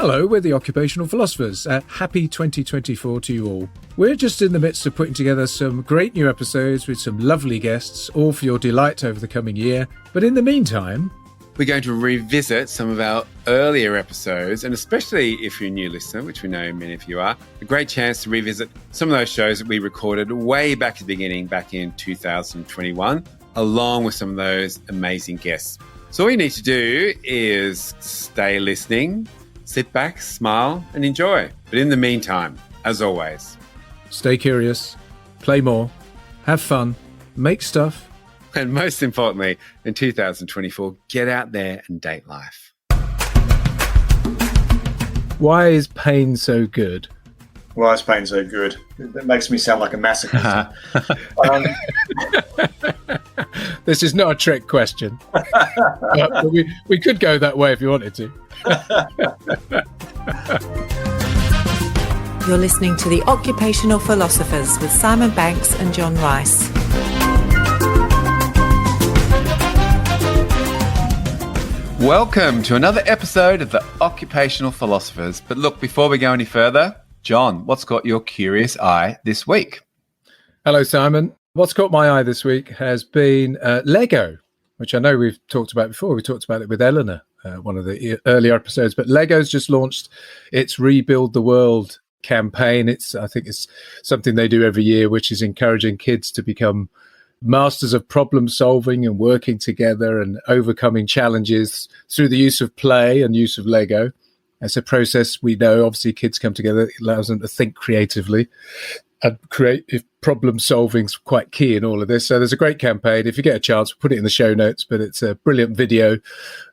Hello, we're the Occupational Philosophers. Happy 2024 to you all. We're just in the midst of putting together some great new episodes with some lovely guests, all for your delight over the coming year. But in the meantime, we're going to revisit some of our earlier episodes, and especially if you're a new listener, which we know many of you are, a great chance to revisit some of those shows that we recorded way back at the beginning, back in 2021, along with some of those amazing guests. So all you need to do is stay listening, sit back, smile, and enjoy. But in the meantime, as always, stay curious, play more, have fun, make stuff, and most importantly, in 2024, get out there and date life. Why is pain so good? Why is pain so good? That makes me sound like a masochist. This is not a trick question. But we could go that way if you wanted to. You're listening to the Occupational Philosophers with Simon Banks and John Rice. Welcome to another episode of the Occupational Philosophers. But look, before we go any further, John, what's got your curious eye this week? Hello, Simon. What's caught my eye this week has been Lego, which I know we've talked about before. We talked about it with Eleanor, one of the earlier episodes. But Lego's just launched its Rebuild the World campaign. I think it's something they do every year, which is encouraging kids to become masters of problem solving and working together and overcoming challenges through the use of play and use of Lego. It's a process we know, obviously, kids come together, it allows them to think creatively, and creative problem solving is quite key in all of this. So there's a great campaign. If you get a chance, we'll put it in the show notes, but it's a brilliant video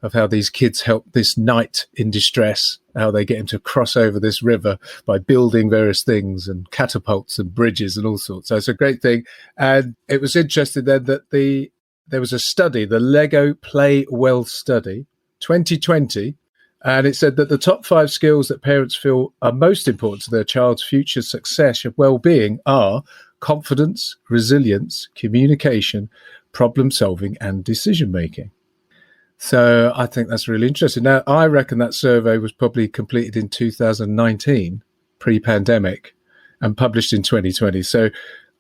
of how these kids help this knight in distress, how they get him to cross over this river by building various things and catapults and bridges and all sorts. So it's a great thing. And it was interesting then that there was a study, the Lego Play Well Study 2020, and it said that the top 5 skills that parents feel are most important to their child's future success and well-being are confidence, resilience, communication, problem-solving, and decision-making. So I think that's really interesting. Now, I reckon that survey was probably completed in 2019, pre-pandemic, and published in 2020. So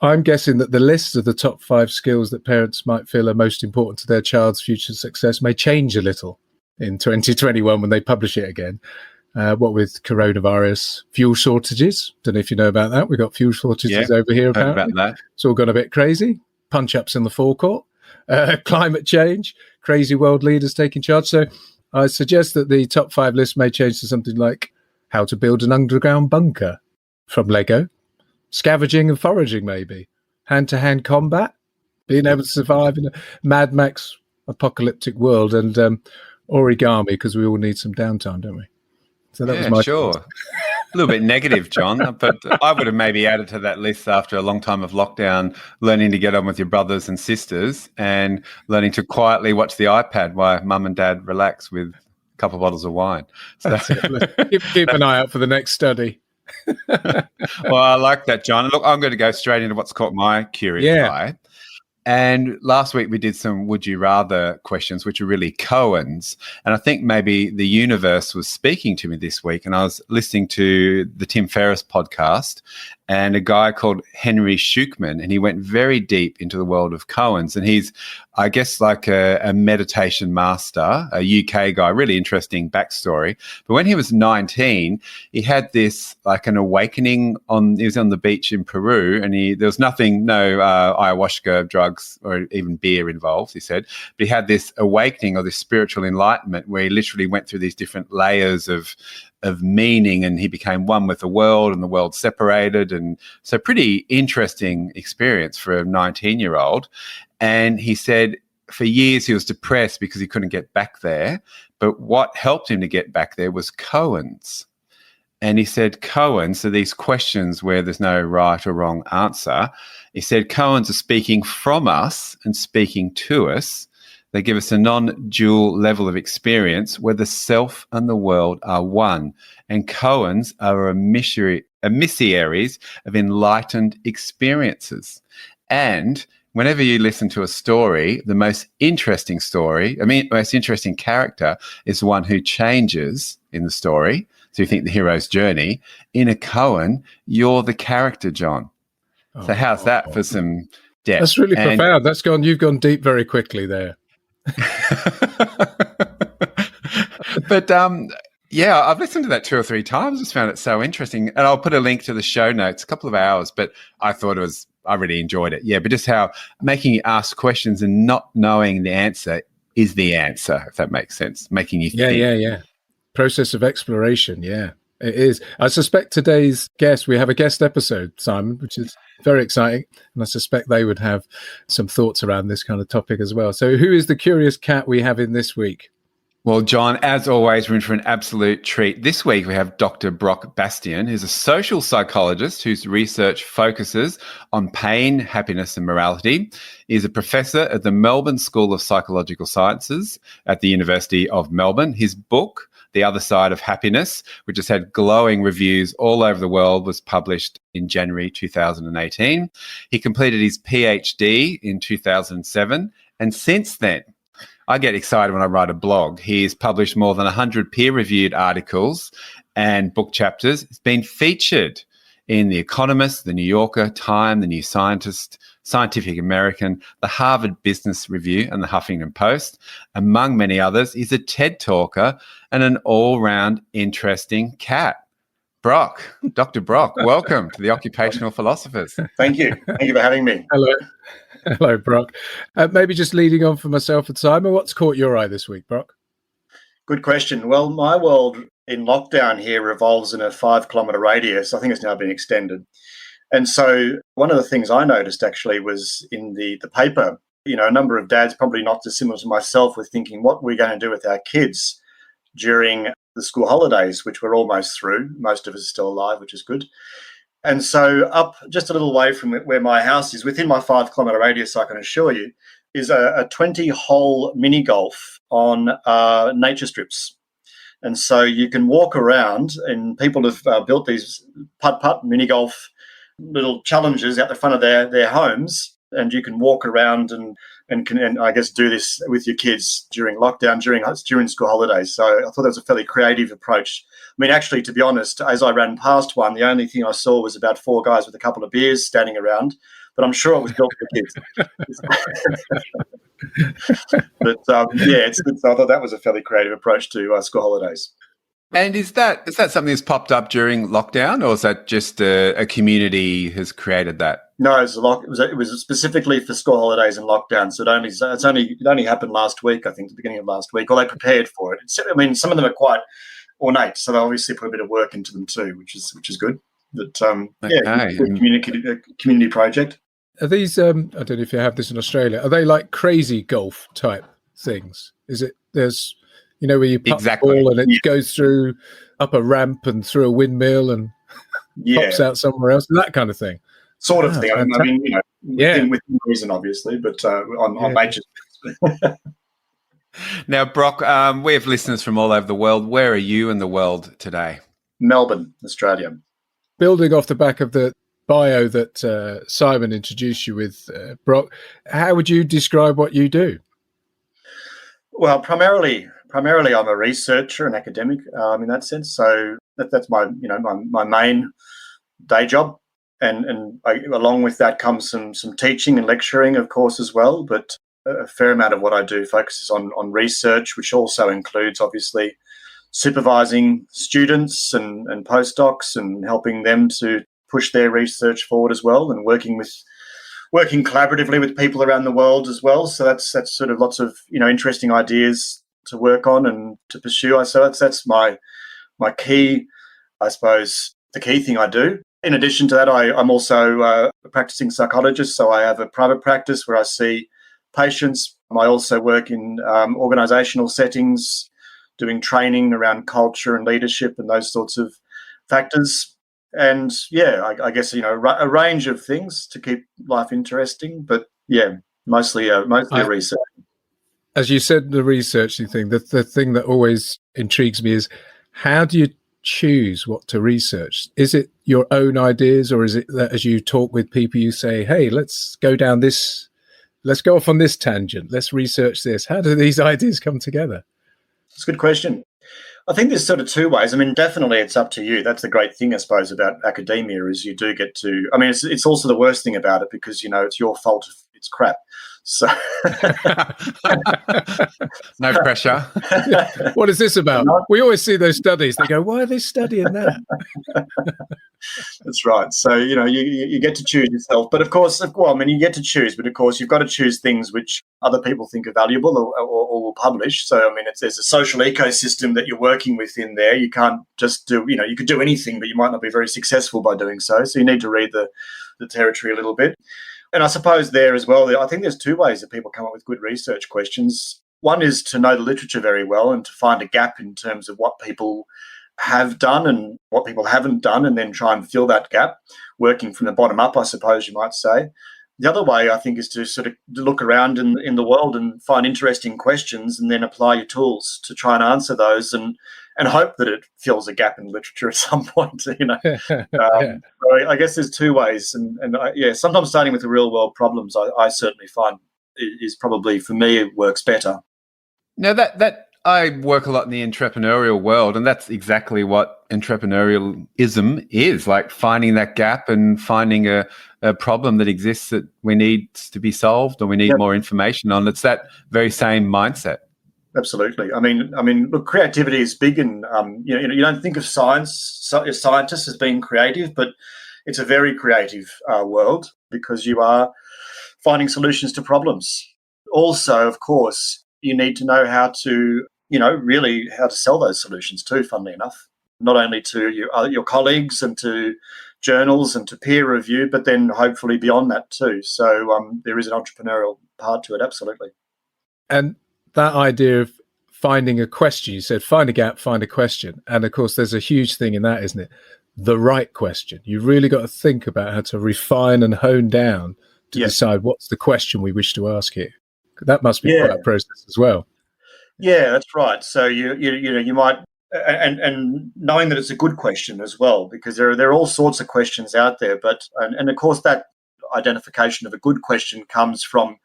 I'm guessing that the list of the top 5 skills that parents might feel are most important to their child's future success may change a little in 2021 when they publish it again. What with coronavirus, fuel shortages. Don't know if you know about that. We've got fuel shortages over here, apparently. Heard about that. It's all gone a bit crazy. Punch-ups in the forecourt. Climate change. Crazy world leaders taking charge. So I suggest that the top 5 list may change to something like how to build an underground bunker from Lego. Scavenging and foraging, maybe. Hand-to-hand combat. Being able to survive in a Mad Max apocalyptic world. And origami, because we all need some downtime, don't we? So that was my sure. A little bit negative, John, but I would have maybe added to that list after a long time of lockdown, learning to get on with your brothers and sisters and learning to quietly watch the iPad while mum and dad relax with a couple of bottles of wine. So keep an eye out for the next study. Well, I like that, John. Look, I'm going to go straight into what's caught my curious eye. And last week we did some would you rather questions, which are really koans. And I think maybe the universe was speaking to me this week. And I was listening to the Tim Ferriss podcast and a guy called Henry Shukman, and he went very deep into the world of koans. And he's, I guess, like a meditation master, a UK guy, really interesting backstory. But when he was 19, he had this, like an awakening he was on the beach in Peru, and there was no ayahuasca, drugs, or even beer involved, he said. But he had this awakening or this spiritual enlightenment where he literally went through these different layers of meaning, and he became one with the world, and the world separated. And so pretty interesting experience for a 19-year-old. And he said for years he was depressed because he couldn't get back there. But what helped him to get back there was koans. And he said koans, so these questions where there's no right or wrong answer, he said koans are speaking from us and speaking to us. They give us a non-dual level of experience where the self and the world are one. And koans are emissaries of enlightened experiences. And whenever you listen to a story, the most interesting character is the one who changes in the story. So you think the hero's journey. In a koan, you're the character, John. So how's that for some depth? That's really profound. You've gone deep very quickly there. But yeah, I've listened to that 2 or 3 times. Just found it so interesting. And I'll put a link to the show notes, a couple of hours, but I really enjoyed it. Yeah, but just how making you ask questions and not knowing the answer is the answer, if that makes sense. Making you think. Yeah. Process of exploration, yeah. It is. I suspect today's guest, we have a guest episode, Simon, which is very exciting. And I suspect they would have some thoughts around this kind of topic as well. So who is the curious cat we have in this week? Well, John, as always, we're in for an absolute treat. This week we have Dr. Brock Bastian, who's a social psychologist whose research focuses on pain, happiness and morality. He's a professor at the Melbourne School of Psychological Sciences at the University of Melbourne. His book, The Other Side of Happiness, which has had glowing reviews all over the world, was published in January 2018. He completed his PhD in 2007, and since then, I get excited when I write a blog. He's published more than 100 peer-reviewed articles and book chapters. It's been featured in The Economist, The New Yorker, Time, The New Scientist, Scientific American, the Harvard Business Review, and the Huffington Post, among many others. He's a TED talker and an all-round interesting cat. Brock, Dr. Brock, welcome to the Occupational Philosophers. Thank you. Thank you for having me. Hello, Brock. Maybe just leading on for myself and Simon, what's caught your eye this week, Brock? Good question. Well, my world in lockdown here revolves in a 5-kilometre radius. I think it's now been extended. And so one of the things I noticed actually was in the paper, a number of dads, probably not dissimilar to myself, were thinking what we're going to do with our kids during the school holidays, which we're almost through. Most of us are still alive, which is good. And so up just a little way from where my house is, within my 5-kilometre radius, I can assure you, is a 20-hole mini golf on nature strips. And so you can walk around, and people have built these putt-putt mini golf little challenges out the front of their homes, and you can walk around and I guess do this with your kids during lockdown, during school holidays. So I thought that was a fairly creative approach. I mean, actually, to be honest, as I ran past one, the only thing I saw was about 4 guys with a couple of beers standing around, but I'm sure it was built for kids. But it's good. So I thought that was a fairly creative approach to school holidays. And is that something that's popped up during lockdown, or is that just a community has created that? No, it was specifically for school holidays and lockdown. So it only happened last week, I think, the beginning of last week. Or they prepared for it. I mean, some of them are quite ornate, so they obviously put a bit of work into them too, which is good. But community project. Are these? I don't know if you have this in Australia. Are they like crazy golf type things? Is it? There's where you putt the ball and it goes through up a ramp and through a windmill and pops out somewhere else, that kind of thing. Sort of thing. I mean, within reason, obviously, but on major. Now, Brock, we have listeners from all over the world. Where are you in the world today? Melbourne, Australia. Building off the back of the bio that Simon introduced you with, Brock, how would you describe what you do? Well, primarily I'm a researcher, an academic in that sense. So that's my main day job, and along with that comes some teaching and lecturing, of course, as well. But a fair amount of what I do focuses on research, which also includes obviously supervising students and postdocs and helping them to push their research forward as well, and working collaboratively with people around the world as well. So that's sort of lots of interesting ideas to work on and to pursue. So that's my key, I suppose, the key thing I do. In addition to that, I'm also a practicing psychologist. So I have a private practice where I see patients. I also work in organisational settings, doing training around culture and leadership and those sorts of factors. And I guess a range of things to keep life interesting. But mostly research. As you said, the researching thing, the thing that always intrigues me is, how do you choose what to research? Is it your own ideas, or is it that as you talk with people, you say, hey, let's go off on this tangent, let's research this? How do these ideas come together? It's a good question. I think there's sort of two ways. I mean, definitely it's up to you. That's the great thing, I suppose, about academia is you do get to, I mean, it's also the worst thing about it because, it's your fault if it's crap. So no pressure. What is this about? We always see those studies. They go, why are they studying that? That's right. So, you get to choose yourself. But of course, you get to choose. But of course, you've got to choose things which other people think are valuable or will publish. So, I mean, there's a social ecosystem that you're working within there. You can't just do, you could do anything, but you might not be very successful by doing so. So you need to read the territory a little bit. And I suppose there as well, I think there's two ways that people come up with good research questions. One is to know the literature very well and to find a gap in terms of what people have done and what people haven't done, and then try and fill that gap, working from the bottom up, I suppose you might say. The other way, I think, is to sort of look around in the world and find interesting questions and then apply your tools to try and answer those and hope that it fills a gap in literature at some point, So I guess there's two ways. And sometimes starting with the real world problems, I certainly find is probably, for me, it works better. Now that I work a lot in the entrepreneurial world, and that's exactly what entrepreneurialism is, like finding that gap and finding a problem that exists that we need to be solved or we need more information on. It's that very same mindset. Absolutely. I mean, look, creativity is big, and you don't think of scientists as being creative, but it's a very creative world because you are finding solutions to problems. Also, of course, you need to know how to, really how to sell those solutions too, funnily enough, not only to your colleagues and to journals and to peer review, but then hopefully beyond that too. So there is an entrepreneurial part to it, absolutely. And that idea of finding a question, you said find a gap, find a question. And of course, there's a huge thing in that, isn't it? The right question. You've really got to think about how to refine and hone down to decide what's the question we wish to ask here. That must be quite a process as well. Yeah, that's right. So you might, and knowing that it's a good question as well, because there are all sorts of questions out there. But and of course that identification of a good question comes from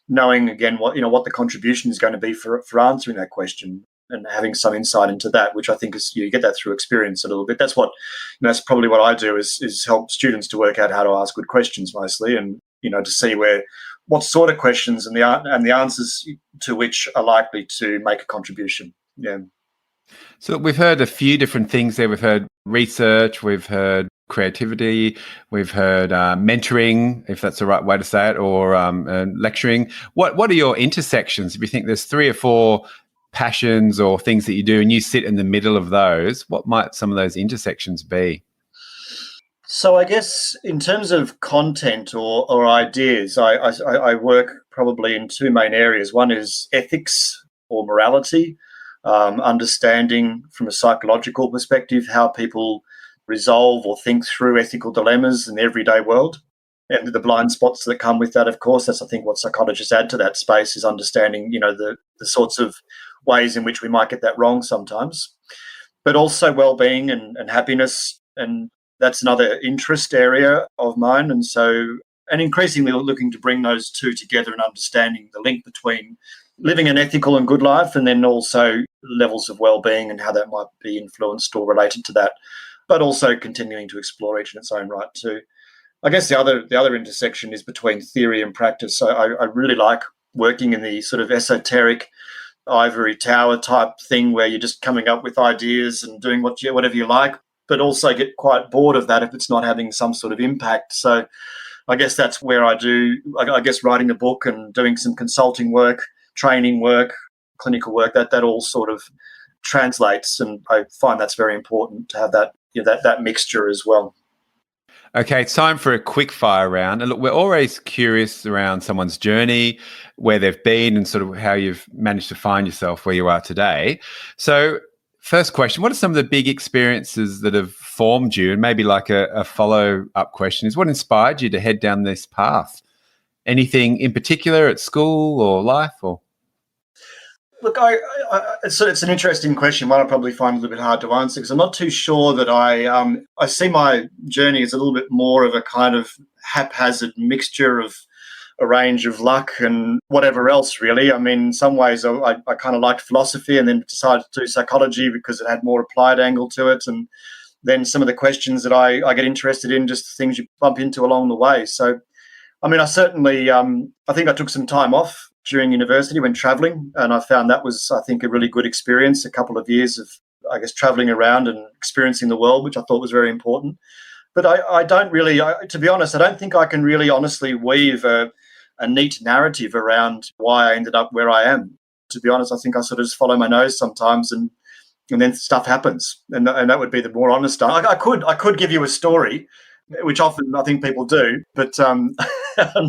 knowing again what the contribution is going to be for answering that question and having some insight into that, which I think is you get that through experience a little bit. That's what that's probably what I do is help students to work out how to ask good questions mostly, and to see what sort of questions and the answers to which are likely to make a contribution. Yeah. So we've heard a few different things there. We've heard research, we've heard creativity, we've heard mentoring, if that's the right way to say it, or lecturing. What are your intersections? If you think there's 3 or 4 passions or things that you do and you sit in the middle of those, what might some of those intersections be? So I guess in terms of content or ideas, I work probably in 2 main areas. One is ethics or morality, understanding from a psychological perspective how people resolve or think through ethical dilemmas in the everyday world, and the blind spots that come with that. Of course, that's I think what psychologists add to that space is understanding the sorts of ways in which we might get that wrong sometimes, but also well-being and happiness, and that's another interest area of mine. And increasingly looking to bring those two together and understanding the link between living an ethical and good life and then also levels of well-being and how that might be influenced or related to that, but also continuing to explore each in its own right too. I guess the other intersection is between theory and practice. So I really like working in the sort of esoteric ivory tower type thing where you're just coming up with ideas and doing whatever you like, but also get quite bored of that if it's not having some sort of impact. So I guess that's where I guess writing a book and doing some consulting work, training work, clinical work, that all sort of translates, and I find that's very important to have that that mixture as well. Okay, it's time for a quick fire round. And look, we're always curious around someone's journey, where they've been and sort of how you've managed to find yourself where you are today. So first question, what are some of the big experiences that have formed you? And maybe like a follow-up question is, what inspired you to head down this path? Anything in particular at school or life? Or Look, it's an interesting question, one I probably find a little bit hard to answer because I'm not too sure that I see my journey as a little bit more of a kind of haphazard mixture of a range of luck and whatever else, really. I mean, in some ways, I kind of liked philosophy and then decided to do psychology because it had more applied angle to it. And then some of the questions that I get interested in, just the things you bump into along the way. So, I mean, I certainly, I think I took some time off during university when traveling, and I found that was, I think, a really good experience, a couple of years of, I guess, traveling around and experiencing the world, which I thought was very important. But I don't really, to be honest, I don't think I can really honestly weave a neat narrative around why I ended up where I am. To be honest, I think I sort of just follow my nose sometimes, and then stuff happens, and that would be the more honest. I could give you a story, which often I think people do, but I'm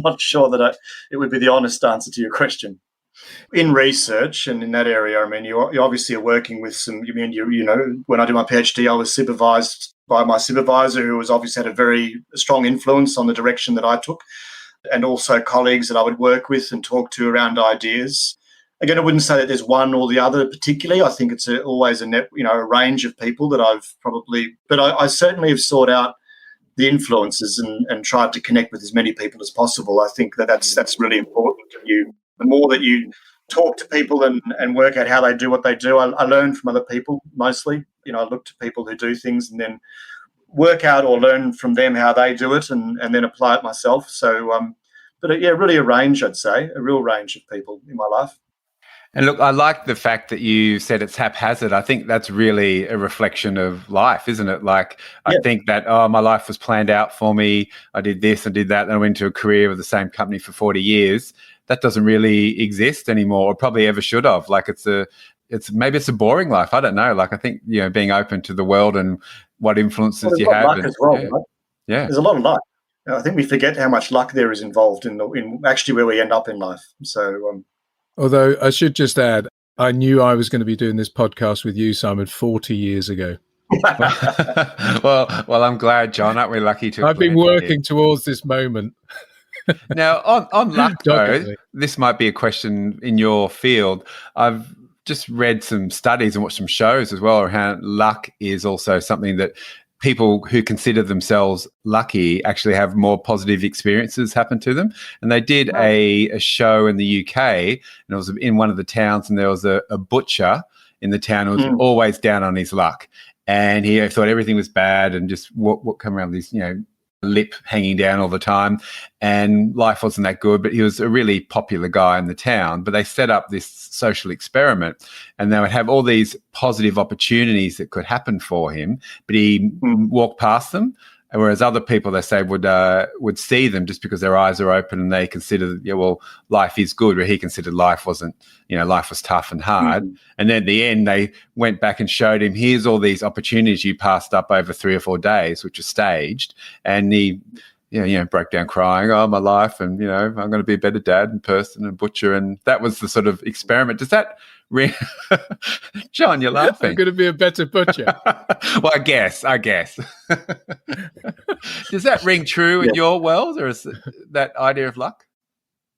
not sure that it would be the honest answer to your question. In research and in that area, I mean, you obviously are working with some. You mean you know, when I did my PhD, I was supervised by my supervisor, who was obviously had a very strong influence on the direction that I took, and also colleagues that I would work with and talk to around ideas. Again, I wouldn't say that there's one or the other particularly. I think it's always a range of people that I've probably, but I certainly have sought out the influences and tried to connect with as many people as possible. I think that's really important. The more that you talk to people and work out how they do what they do, I learn from other people mostly. You know, I look to people who do things and then work out or learn from them how they do it and then apply it myself. So, but yeah, really a range, I'd say, a real range of people in my life. And look, I like the fact that you said it's haphazard. I think that's really a reflection of life, isn't it? Like, I think that, my life was planned out for me. I did this and did that. And I went to a career with the same company for 40 years. That doesn't really exist anymore, or probably ever should have. Like, maybe it's a boring life. I don't know. Like, I think, you know, being open to the world and what influences you have. Luck as well, right? Yeah. There's a lot of luck. I think we forget how much luck there is involved in actually where we end up in life. So, although I should just add, I knew I was going to be doing this podcast with you, Simon, 40 years ago. well, I'm glad, John. Aren't we lucky to? I've been working towards this moment. Now, on luck, though, this might be a question in your field. I've just read some studies and watched some shows as well, how luck is also something that people who consider themselves lucky actually have more positive experiences happen to them. And they did a show in the UK, and it was in one of the towns, and there was a butcher in the town who was always down on his luck. And he thought everything was bad and just what come around these, you know, lip hanging down all the time, and life wasn't that good. But he was a really popular guy in the town. But they set up this social experiment, and they would have all these positive opportunities that could happen for him, but he walked past them. And whereas other people, they say, would see them just because their eyes are open and they consider, life is good, where he considered life wasn't, life was tough and hard. And then at the end, they went back and showed him, here's all these opportunities you passed up over 3 or 4 days, which are staged. And he, broke down crying, my life, and, I'm going to be a better dad and person and butcher. And that was the sort of experiment. Does that ring? John, you're laughing. I'm going to be a better butcher. Well, I guess. Does that ring true in your world, or is that idea of luck?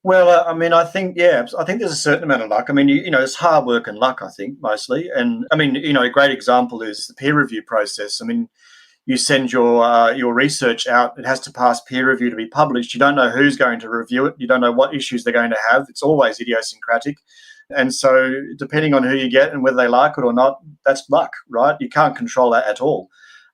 Well, I think there's a certain amount of luck. It's hard work and luck, I think, mostly. And a great example is the peer review process. You send your research out, it has to pass peer review to be published. You don't know who's going to review it. You don't know what issues they're going to have. It's always idiosyncratic. And so depending on who you get and whether they like it or not, that's luck, right? You can't control that at all.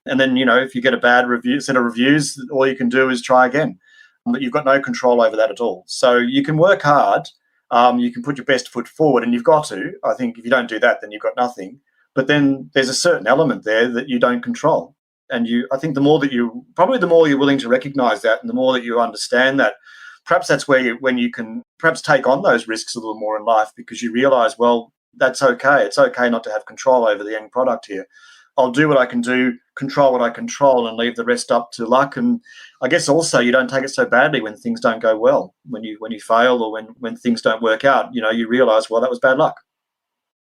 And then, if you get a bad set of reviews, all you can do is try again. But you've got no control over that at all. So you can work hard. You can put your best foot forward, and you've got to. I think if you don't do that, then you've got nothing. But then there's a certain element there that you don't control. And I think the more you're willing to recognize that, and the more that you understand that, perhaps that's when you can perhaps take on those risks a little more in life, because you realize, well, that's okay. It's okay not to have control over the end product here. I'll do what I can do, control what I control, and leave the rest up to luck. And I guess also you don't take it so badly when things don't go well, when you fail, or when things don't work out. You realize, well, that was bad luck.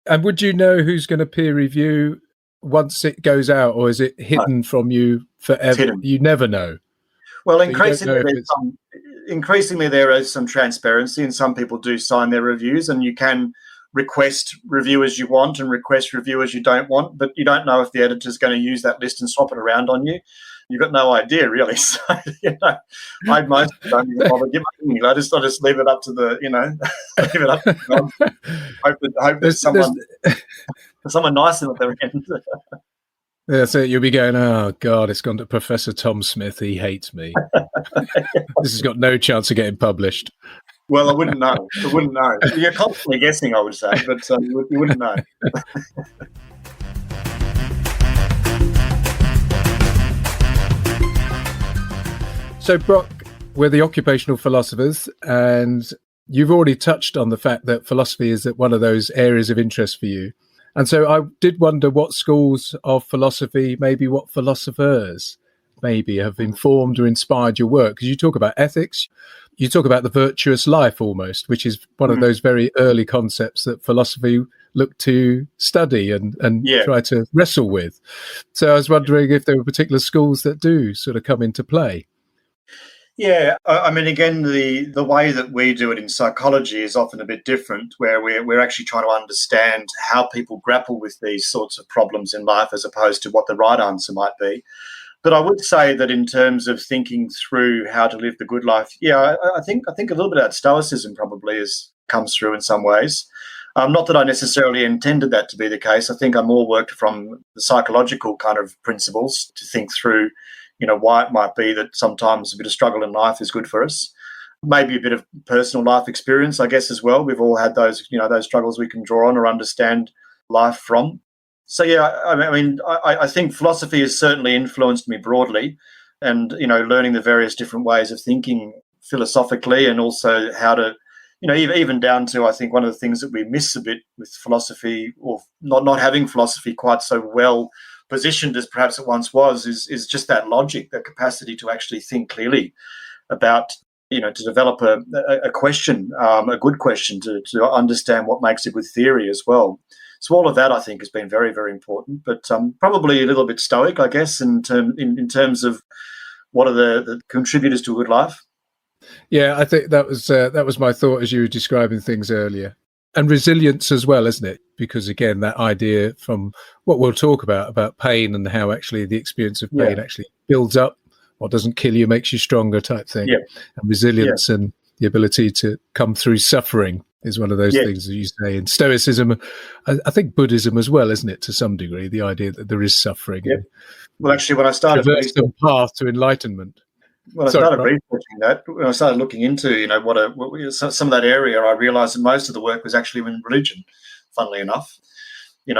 And would you know who's going to peer review once it goes out, or is it hidden from you forever? You never know. Well, increasingly there is some transparency, and some people do sign their reviews, and you can request reviewers you want and request reviewers you don't want, but you don't know if the editor's going to use that list and swap it around on you. You've got no idea, really. So, I mostly don't even bother giving it. I just leave it up to the, leave it up to God. Hope there's someone nice in at their end. Yeah, so you'll be going, oh, God, it's gone to Professor Tom Smith. He hates me. This has got no chance of getting published. Well, I wouldn't know. You're constantly guessing, I would say, but you wouldn't know. So, Brock, we're the Occupational Philosophers, and you've already touched on the fact that philosophy is one of those areas of interest for you. And so I did wonder what schools of philosophy, maybe what philosophers maybe have informed or inspired your work. Because you talk about ethics, you talk about the virtuous life almost, which is one of those very early concepts that philosophy looked to study and try to wrestle with. So I was wondering if there were particular schools that do sort of come into play. Yeah, I mean, again, the way that we do it in psychology is often a bit different, where we're actually trying to understand how people grapple with these sorts of problems in life as opposed to what the right answer might be. But I would say that in terms of thinking through how to live the good life, I think a little bit of that Stoicism probably comes through in some ways. Not that I necessarily intended that to be the case. I think I more worked from the psychological kind of principles to think through why it might be that sometimes a bit of struggle in life is good for us. Maybe a bit of personal life experience, I guess, as well. We've all had those, those struggles we can draw on or understand life from. So, I think philosophy has certainly influenced me broadly, and, learning the various different ways of thinking philosophically, and also how to, even down to, I think one of the things that we miss a bit with philosophy, or not having philosophy quite so well positioned as perhaps it once was, is just that logic, that capacity to actually think clearly about, to develop a question, a good question, to understand what makes a good theory as well. So all of that, I think, has been very, very important, but probably a little bit Stoic, I guess, in terms of what are the contributors to a good life. Yeah, I think that was my thought as you were describing things earlier. And resilience as well, isn't it? Because, again, that idea from what we'll talk about pain and how actually the experience of pain actually builds up. What doesn't kill you makes you stronger type thing. Yeah. And resilience and the ability to come through suffering is one of those things that you say in Stoicism. I think Buddhism as well, isn't it, to some degree, the idea that there is suffering. Yeah. Well, actually, when I started... traverse the path to enlightenment. When I started researching that, when I started looking into, some of that area, I realised that most of the work was actually in religion, funnily enough. A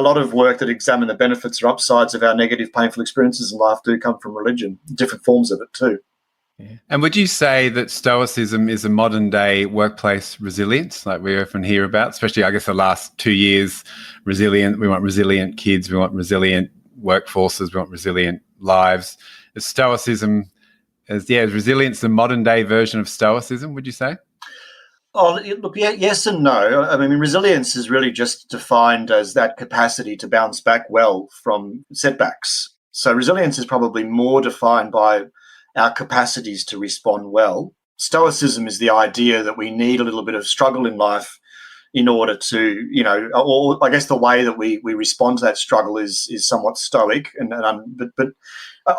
lot of work that examine the benefits or upsides of our negative, painful experiences in life do come from religion, different forms of it too. Yeah. And would you say that Stoicism is a modern-day workplace resilience, like we often hear about, especially, I guess, the last 2 years, resilient? We want resilient kids, we want resilient workforces, we want resilient lives. Is Stoicism, is resilience the modern-day version of Stoicism, would you say? Oh, look, yes and no. I mean, resilience is really just defined as that capacity to bounce back well from setbacks. So resilience is probably more defined by our capacities to respond well. Stoicism is the idea that we need a little bit of struggle in life in order to, or I guess the way that we respond to that struggle is somewhat Stoic. But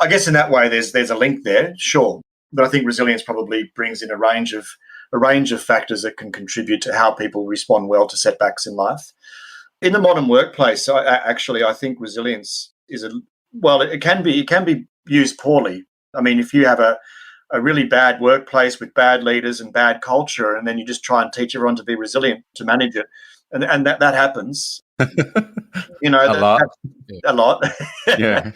I guess in that way there's a link there, sure. But I think resilience probably brings in a range of factors that can contribute to how people respond well to setbacks in life. In the modern workplace, I think resilience it can be used poorly. I mean, if you have a really bad workplace with bad leaders and bad culture, and then you just try and teach everyone to be resilient to manage it, and that happens. A lot. Yeah,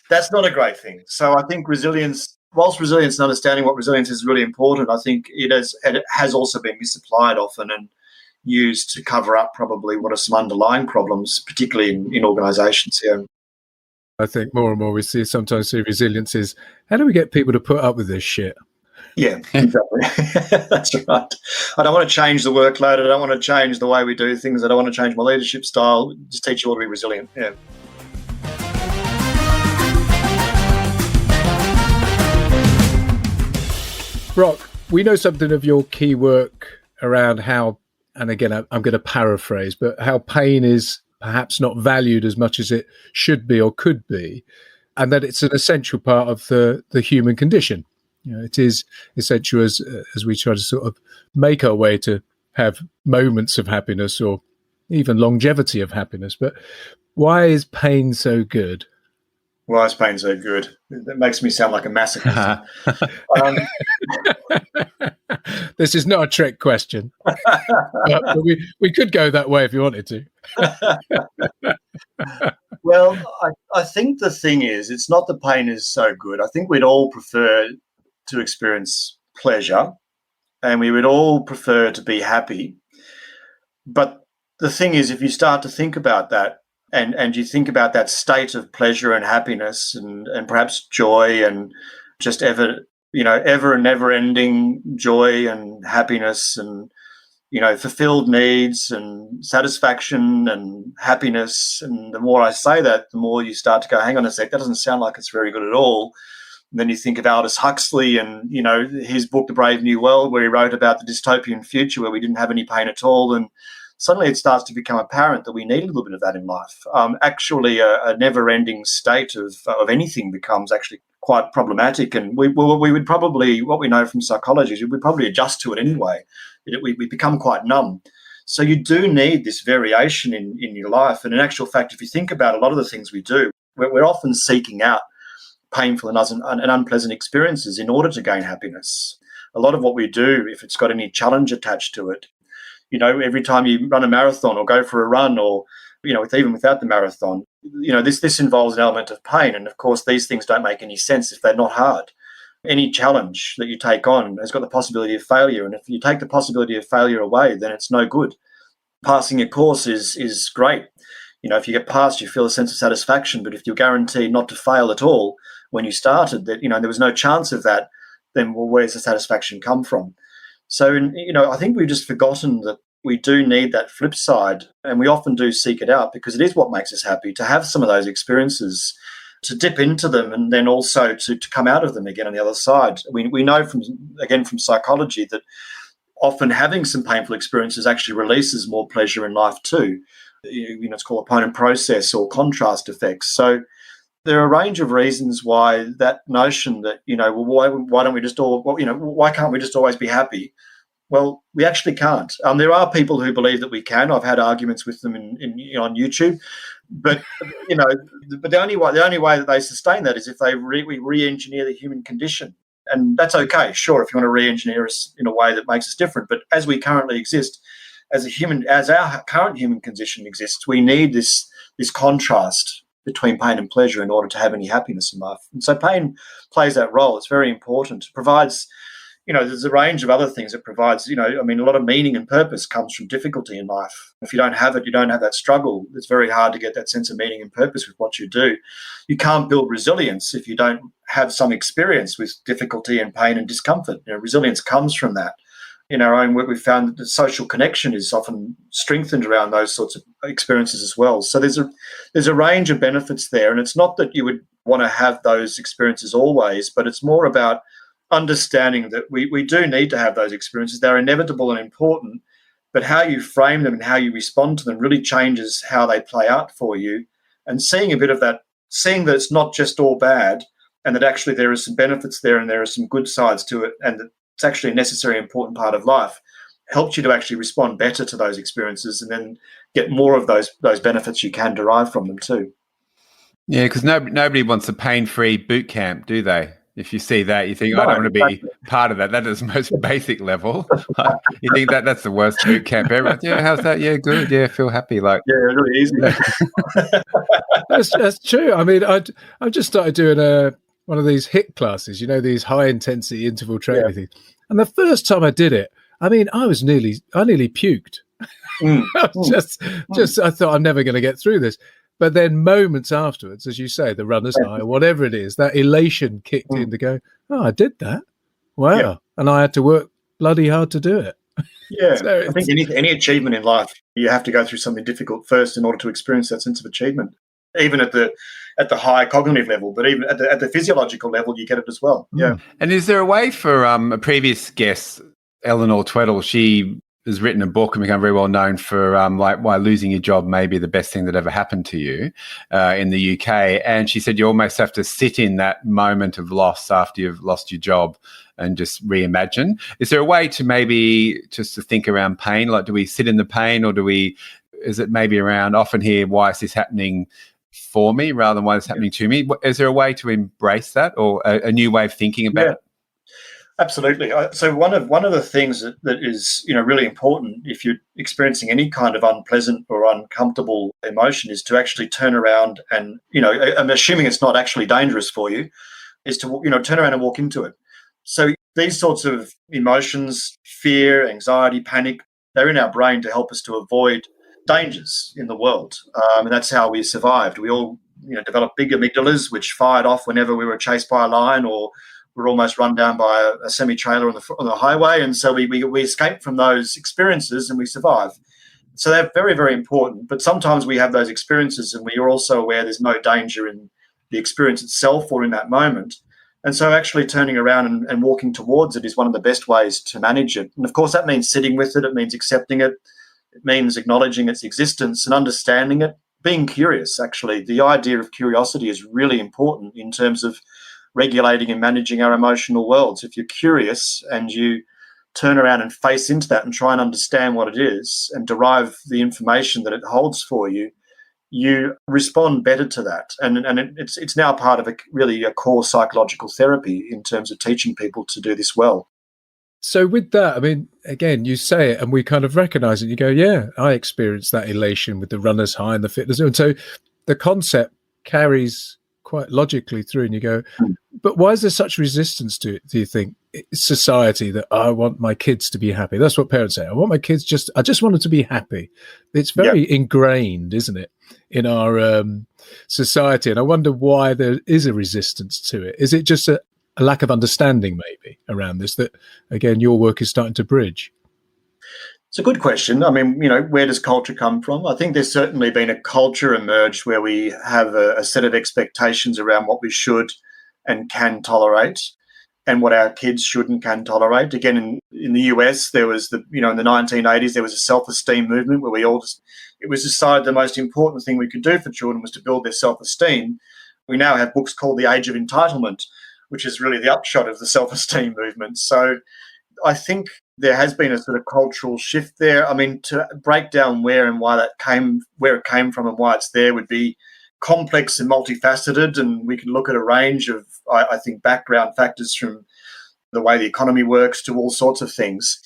that's not a great thing. So I think resilience, whilst resilience and understanding what resilience is really important, I think it has also been misapplied often and used to cover up probably what are some underlying problems, particularly in organisations here. I think more and more we sometimes see resilience is, how do we get people to put up with this shit? Yeah, exactly. That's right. I don't want to change the workload. I don't want to change the way we do things. I don't want to change my leadership style. Just teach you all to be resilient. Yeah. Brock, we know something of your key work around how and again, I'm going to paraphrase, but how pain is perhaps not valued as much as it should be or could be, and that it's an essential part of the human condition. It is essential as we try to sort of make our way to have moments of happiness or even longevity of happiness. But why is pain so good? Why is pain so good? That makes me sound like a masochist. This is not a trick question. But we could go that way if you wanted to. Well, I think the thing is, it's not that pain is so good. I think we'd all prefer to experience pleasure, and we would all prefer to be happy. But the thing is, if you start to think about that, and you think about that state of pleasure and happiness and perhaps joy and just ever and never-ending joy and happiness and, fulfilled needs and satisfaction and happiness. And the more I say that, the more you start to go, hang on a sec, that doesn't sound like it's very good at all. And then you think of Aldous Huxley and, his book, The Brave New World, where he wrote about the dystopian future where we didn't have any pain at all. And suddenly it starts to become apparent that we need a little bit of that in life. Actually, a never-ending state of anything becomes actually quite problematic. And we would probably, what we know from psychology is we'd probably adjust to it anyway. We become quite numb. So you do need this variation in your life. And in actual fact, if you think about a lot of the things we do, we're often seeking out painful and unpleasant experiences in order to gain happiness. A lot of what we do, if it's got any challenge attached to it, every time you run a marathon or go for a run or, even without the marathon, this involves an element of pain. And of course, these things don't make any sense if they're not hard. Any challenge that you take on has got the possibility of failure. And if you take the possibility of failure away, then it's no good. Passing a course is great. If you get passed, you feel a sense of satisfaction. But if you're guaranteed not to fail at all when you started, that, there was no chance of that, then where's the satisfaction come from? So, I think we've just forgotten that we do need that flip side, and we often do seek it out because it is what makes us happy to have some of those experiences, to dip into them, and then also to come out of them again on the other side. We know from psychology that often having some painful experiences actually releases more pleasure in life too. It's called opponent process or contrast effects. So there are a range of reasons why that notion that, why don't we just why can't we just always be happy? Well, we actually can't. There are people who believe that we can. I've had arguments with them on YouTube, but but the only way that they sustain that is if we re-engineer the human condition, and that's okay. Sure, if you want to re-engineer us in a way that makes us different, but as we currently exist, as our current human condition exists, we need this contrast between pain and pleasure in order to have any happiness in life. And so pain plays that role. It's very important. It provides, there's a range of other things it provides. A lot of meaning and purpose comes from difficulty in life. If you don't have it, you don't have that struggle. It's very hard to get that sense of meaning and purpose with what you do. You can't build resilience if you don't have some experience with difficulty and pain and discomfort. Resilience comes from that. In our own work, we've found that the social connection is often strengthened around those sorts of experiences as well. So there's a range of benefits there. And it's not that you would want to have those experiences always, but it's more about understanding that we do need to have those experiences. They're inevitable and important, but how you frame them and how you respond to them really changes how they play out for you. And seeing a bit of that, seeing that it's not just all bad and that actually there are some benefits there and there are some good sides to it and that it's actually a necessary, important part of life, helps you to actually respond better to those experiences and then get more of those benefits you can derive from them too. Yeah, because nobody wants a pain-free boot camp, do they? If you see that, you think, I don't want to be part of that. That is the most basic level. You think that's the worst boot camp ever. Yeah, how's that? Yeah, good. Yeah, feel happy. Yeah, really easy. That's true. I've just started doing one of these HIIT classes, these high intensity interval training things. And the first time I did it, I nearly puked. I thought I'm never going to get through this. But then moments afterwards, as you say, the runner's high, whatever it is, that elation kicked in to go, oh, I did that. Wow. Yeah. And I had to work bloody hard to do it. Yeah. So I think any achievement in life, you have to go through something difficult first in order to experience that sense of achievement, even at the high cognitive level, but even at the physiological level, you get it as well. Yeah. And is there a way for a previous guest, Eleanor Tweddle, she has written a book and become very well known for like why losing your job may be the best thing that ever happened to you in the UK. And she said you almost have to sit in that moment of loss after you've lost your job and just reimagine. Is there a way to maybe just to think around pain? Like, do we sit in the pain, or is it maybe around often here, why is this happening for me rather than why it's happening to me? Is there a way to embrace that, or a new way of thinking about it? Absolutely. So one of the things that is really important if you're experiencing any kind of unpleasant or uncomfortable emotion is to actually turn around and I'm assuming it's not actually dangerous for you, is to turn around and walk into it. So these sorts of emotions, fear, anxiety, panic, they're in our brain to help us to avoid dangers in the world, and that's how we survived. We all developed big amygdalas which fired off whenever we were chased by a lion or were almost run down by a semi-trailer on the highway, and so we escape from those experiences and we survive. So they're very, very important, but sometimes we have those experiences and we are also aware there's no danger in the experience itself or in that moment. And so actually turning around and walking towards it is one of the best ways to manage it. And of course that means sitting with it, it means accepting it, it means acknowledging its existence and understanding it, being curious. Actually, the idea of curiosity is really important in terms of regulating and managing our emotional worlds. If you're curious and you turn around and face into that and try and understand what it is and derive the information that it holds for you, you respond better to that. And it's now part of a core psychological therapy in terms of teaching people to do this well. So with that, I mean, again, you say it and we kind of recognize it. You go, yeah, I experienced that elation with the runner's high and the fitness. And so the concept carries quite logically through, and you go, but why is there such resistance to it, do you think? Society that I want my kids to be happy. That's what parents say. I want my kids I just want them to be happy. It's very ingrained, isn't it, in our society? And I wonder why there is a resistance to it. Is it just a lack of understanding maybe around this that, again, your work is starting to bridge? It's a good question. I mean, where does culture come from? I think there's certainly been a culture emerged where we have a set of expectations around what we should and can tolerate and what our kids should and can tolerate. Again, in the US, there was in the 1980s, there was a self-esteem movement where it was decided the most important thing we could do for children was to build their self-esteem. We now have books called The Age of Entitlement, which is really the upshot of the self-esteem movement. So I think there has been a sort of cultural shift there. I mean, to break down where it came from and why it's there would be complex and multifaceted, and we can look at a range of, I think, background factors from the way the economy works to all sorts of things,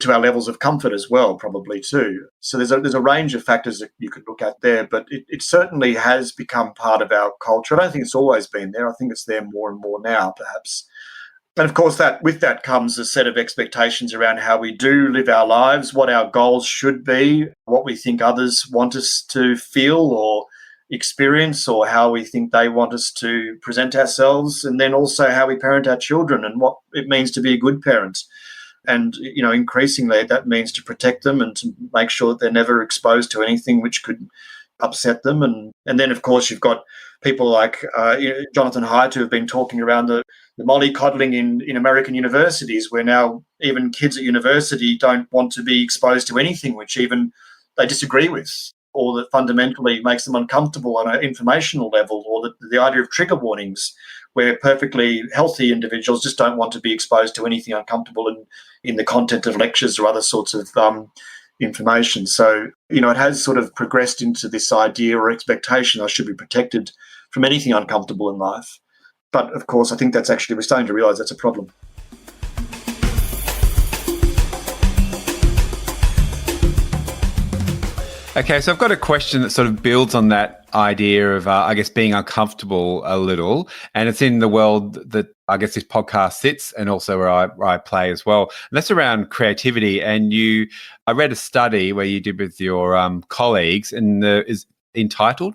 to our levels of comfort as well, probably too. So there's a range of factors that you could look at there, but it certainly has become part of our culture. I don't think it's always been there. I think it's there more and more now, perhaps. And of course, with that comes a set of expectations around how we do live our lives, what our goals should be, what we think others want us to feel or experience, or how we think they want us to present ourselves, and then also how we parent our children and what it means to be a good parent. And, increasingly that means to protect them and to make sure that they're never exposed to anything which could upset them. And then, of course, you've got people like Jonathan Haidt who have been talking around the mollycoddling in American universities, where now even kids at university don't want to be exposed to anything which even they disagree with, or that fundamentally makes them uncomfortable on an informational level, or the idea of trigger warnings, where perfectly healthy individuals just don't want to be exposed to anything uncomfortable in the content of lectures or other sorts of information. So, it has sort of progressed into this idea or expectation I should be protected from anything uncomfortable in life. But, of course, I think we're starting to realise that's a problem. Okay, so I've got a question that sort of builds on that idea of, being uncomfortable a little. And it's in the world that I guess this podcast sits, and also where I play as well. And that's around creativity. And I read a study where you did with your colleagues, and titled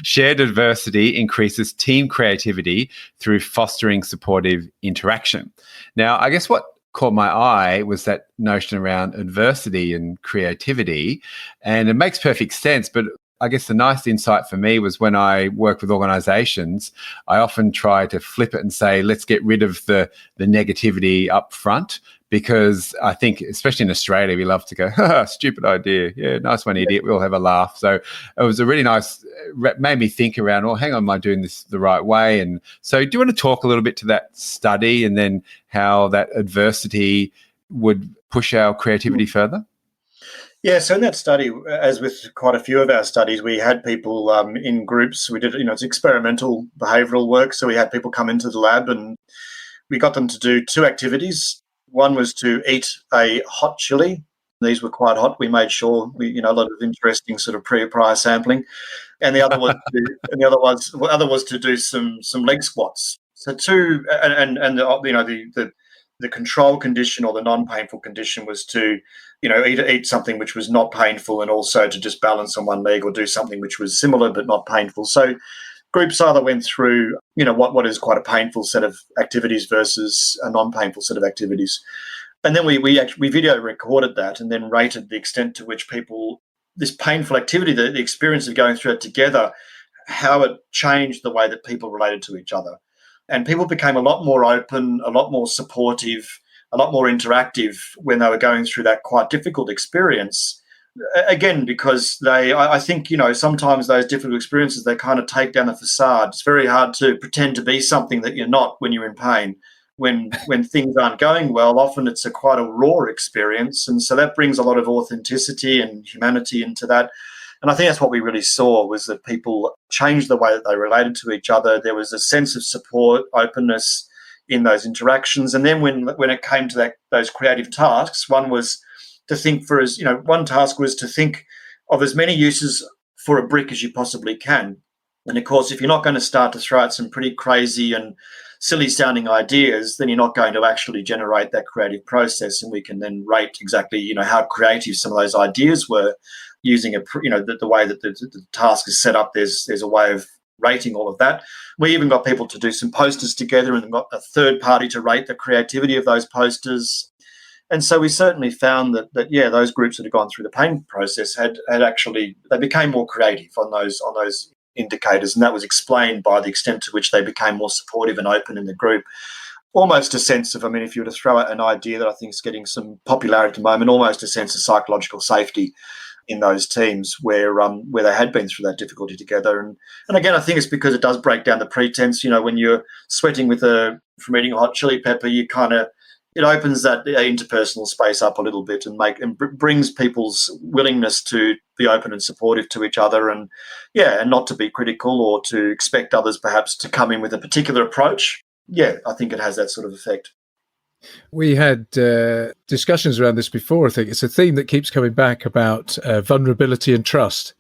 Shared Adversity Increases Team Creativity Through Fostering Supportive Interaction. Now, I guess what caught my eye was that notion around adversity and creativity, and it makes perfect sense. But I guess the nice insight for me was when I work with organizations, I often try to flip it and say, let's get rid of the negativity up front, because I think, especially in Australia, we love to go, stupid idea. Yeah, nice one, idiot. We'll have a laugh. So it was a really nice, made me think around, oh, hang on, am I doing this the right way? And so do you want to talk a little bit to that study and then how that adversity would push our creativity further? Yeah, so in that study, as with quite a few of our studies, we had people in groups. We did, it's experimental behavioural work. So we had people come into the lab and we got them to do two activities. One was to eat a hot chili. These were quite hot. We made sure a lot of interesting sort of prior sampling, and the other was to do some leg squats. So two, and the control condition or the non-painful condition was to eat something which was not painful, and also to just balance on one leg or do something which was similar but not painful. So groups either went through, what is quite a painful set of activities versus a non-painful set of activities. And then we video recorded that and then rated the extent to which people, this painful activity, the experience of going through it together, how it changed the way that people related to each other. And people became a lot more open, a lot more supportive, a lot more interactive when they were going through that quite difficult experience. Again, because I think, sometimes those difficult experiences, they kind of take down the facade. It's very hard to pretend to be something that you're not when you're in pain. When things aren't going well, often it's quite a raw experience. And so that brings a lot of authenticity and humanity into that. And I think that's what we really saw, was that people changed the way that they related to each other. There was a sense of support, openness in those interactions. And then when it came to those creative tasks, one was to think one task was to think of as many uses for a brick as you possibly can. And of course, if you're not going to start to throw out some pretty crazy and silly sounding ideas, then you're not going to actually generate that creative process. And we can then rate exactly, how creative some of those ideas were using the way that the task is set up. There's a way of rating all of that. We even got people to do some posters together and got a third party to rate the creativity of those posters. And so we certainly found that those groups that had gone through the pain process had actually, they became more creative on those indicators, and that was explained by the extent to which they became more supportive and open in the group. Almost a sense of, if you were to throw out an idea that I think is getting some popularity at the moment, almost a sense of psychological safety in those teams where they had been through that difficulty together. And again, I think it's because it does break down the pretense. When you're sweating from eating a hot chili pepper, it opens that interpersonal space up a little bit and brings people's willingness to be open and supportive to each other, and not to be critical or to expect others perhaps to come in with a particular approach. Yeah, I think it has that sort of effect. We had discussions around this before. I think it's a theme that keeps coming back about vulnerability and trust.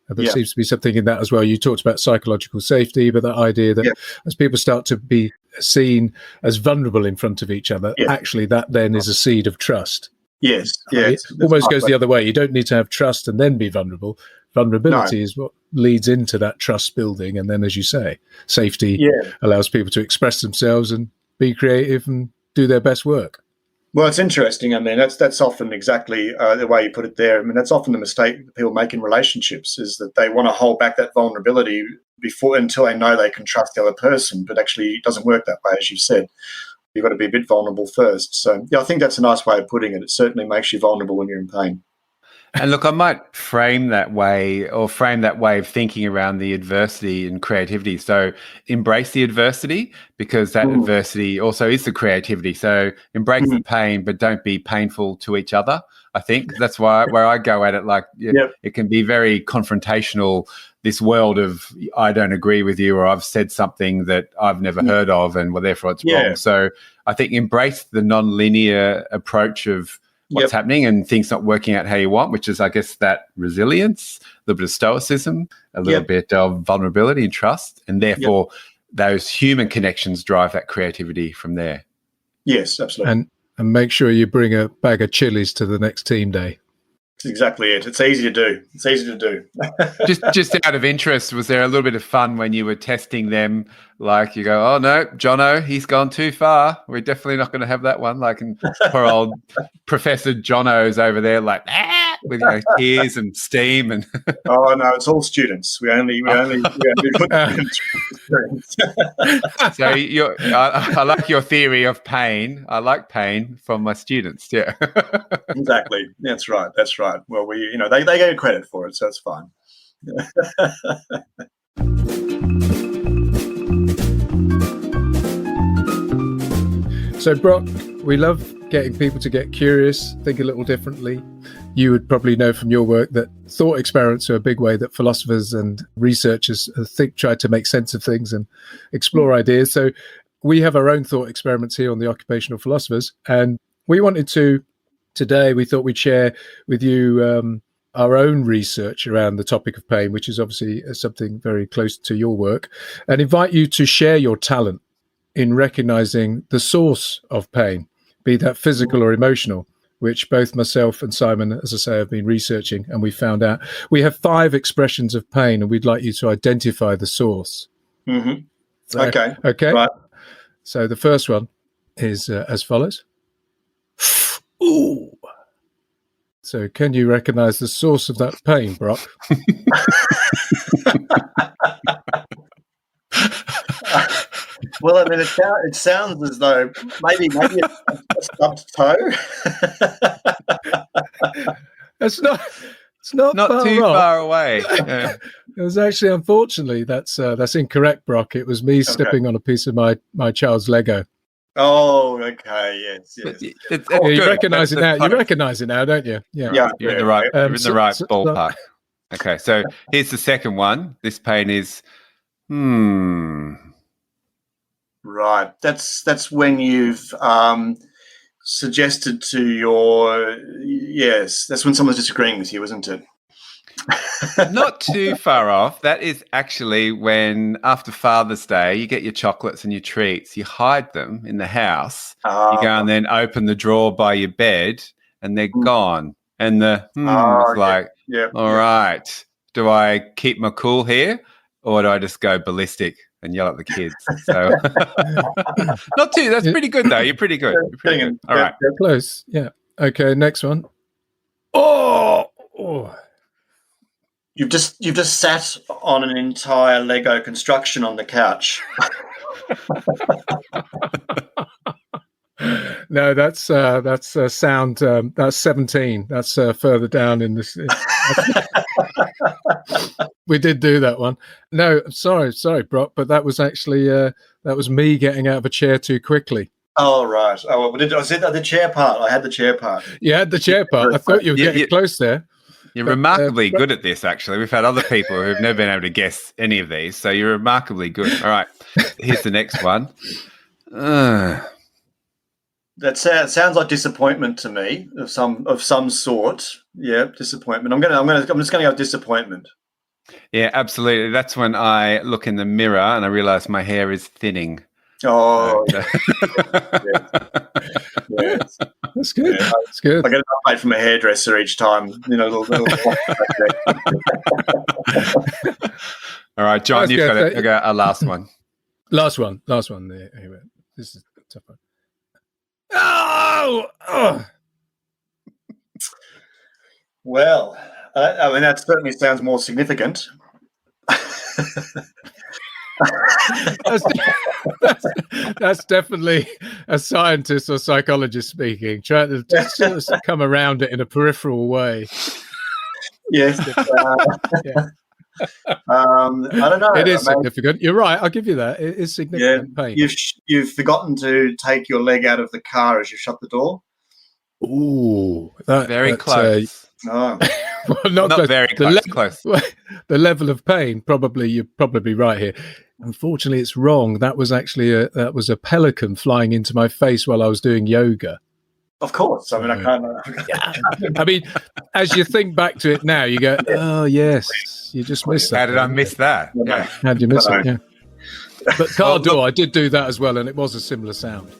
There seems to be something in that as well. You talked about psychological safety, but that idea that as people start to be seen as vulnerable in front of each other, actually that then is a seed of trust. Yes. It almost goes the other way. You don't need to have trust and then be vulnerable. Vulnerability is what leads into that trust building. And then, as you say, safety allows people to express themselves and be creative and do their best work. Well, it's interesting. That's often exactly the way you put it there. That's often the mistake that people make in relationships, is that they want to hold back that vulnerability until they know they can trust the other person. But actually, it doesn't work that way, as you said. You've got to be a bit vulnerable first. So, I think that's a nice way of putting it. It certainly makes you vulnerable when you're in pain. And look, I might frame that way of thinking around the adversity and creativity. So embrace the adversity, because that adversity also is the creativity. So embrace the pain, but don't be painful to each other. I think that's where I go at it. It can be very confrontational, this world of, I don't agree with you, or I've said something that I've never heard of, and therefore it's wrong. So I think embrace the non-linear approach of what's happening and things not working out how you want, which is, I guess, that resilience, a little bit of stoicism, a little bit of vulnerability and trust, and therefore those human connections drive that creativity from there. Yes, absolutely. And make sure you bring a bag of chilies to the next team day. That's exactly it. It's easy to do. Just out of interest, was there a little bit of fun when you were testing them? Like you go, oh no, Jono, he's gone too far. We're definitely not going to have that one. And poor old Professor Jono's over there, with tears and steam and. Oh no, it's all students. We only put students. So I like your theory of pain. I like pain from my students. Yeah. Exactly. That's right. Well, they get credit for it, so it's fine. So, Brock, we love getting people to get curious, think a little differently. You would probably know from your work that thought experiments are a big way that philosophers and researchers try to make sense of things and explore ideas. So we have our own thought experiments here on the Occupational Philosophers. And we wanted to, today, we thought we'd share with you our own research around the topic of pain, which is obviously something very close to your work, and invite you to share your talent in recognizing the source of pain, be that physical or emotional, which both myself and Simon, as I say, have been researching, and we found out we have 5 expressions of pain, and we'd like you to identify the source. Mm-hmm. So, Okay. Right. So the first one is as follows. Ooh. So can you recognize the source of that pain, Brock? Well, I mean, it sounds as though maybe a stubbed toe. It's not too far away. Yeah. It was actually, unfortunately, that's incorrect, Brock. It was me stepping on a piece of my child's Lego. Oh, okay, yes. You recognise it now. You recognise it now, don't you? Yeah. You're in the right. You're in the right ballpark. Okay, so here's the second one. This pain is. Right. That's when you've suggested to your that's when someone's disagreeing with you, isn't it? Not too far off. That is actually when, after Father's Day, you get your chocolates and your treats, you hide them in the house. You go and then open the drawer by your bed and they're gone. And the is like, all right, do I keep my cool here or do I just go ballistic and yell at the kids? So that's pretty good though. You're pretty good. All right. They're close. Yeah. Okay, next one. Oh. You've just sat on an entire Lego construction on the couch. No, that's sound. That's 17. That's further down in this. We did do that one. No, sorry, Brock, but that was actually that was me getting out of a chair too quickly. Oh right. Oh, well, I said the chair part. I had the chair part. You had the chair part. I thought you were getting close there. You're remarkably good at this, actually. We've had other people who've never been able to guess any of these, so you're remarkably good. All right, here's the next one. That sounds like disappointment to me, of some sort. Yeah, disappointment. I'm just going to go with disappointment. Yeah, absolutely. That's when I look in the mirror and I realise my hair is thinning. Oh, yes. That's good. Yeah, that's good. I get an update from a hairdresser each time. Little All right, John, you've got to go. Our last one. Last one. Anyway, this is a tough one. Oh! Well, I mean, that certainly sounds more significant. That's definitely a scientist or psychologist speaking, trying to just come around it in a peripheral way. Yes. I don't know. It is significant. You're right. I'll give you that. It is significant pain. You've forgotten to take your leg out of the car as you shut the door. Ooh, very close. No. Well, not close. Very close. Close. The level of pain, you're probably right here. Unfortunately, it's wrong. That was actually a pelican flying into my face while I was doing yoga. Of course. I mean, I can't. I mean, as you think back to it now, you go, "Oh yes, you just missed that." How did I miss that? Yeah. How did you miss it? Yeah. But car door, I did do that as well, and it was a similar sound.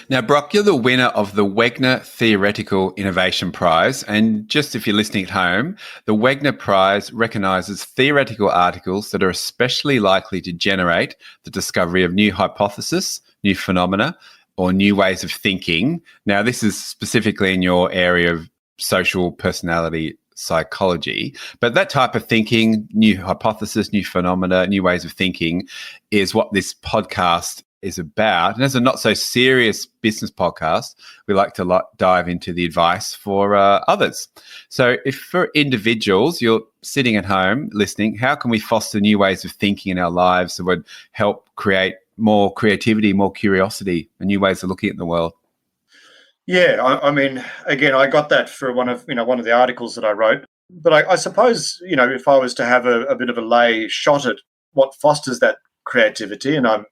Now, Brock, you're the winner of the Wegner Theoretical Innovation Prize. And just if you're listening at home, the Wegner Prize recognises theoretical articles that are especially likely to generate the discovery of new hypotheses, new phenomena, or new ways of thinking. Now, this is specifically in your area of social personality psychology, but that type of thinking, new hypothesis, new phenomena, new ways of thinking is what this podcast is about. And as a not so serious business podcast, we like to dive into the advice for others. So if for individuals, you're sitting at home listening, how can we foster new ways of thinking in our lives that would help create more creativity, more curiosity, and new ways of looking at the world? Yeah, I mean, again, I got that for one of the articles that I wrote. But I suppose, if I was to have a bit of a lay shot at what fosters that creativity, and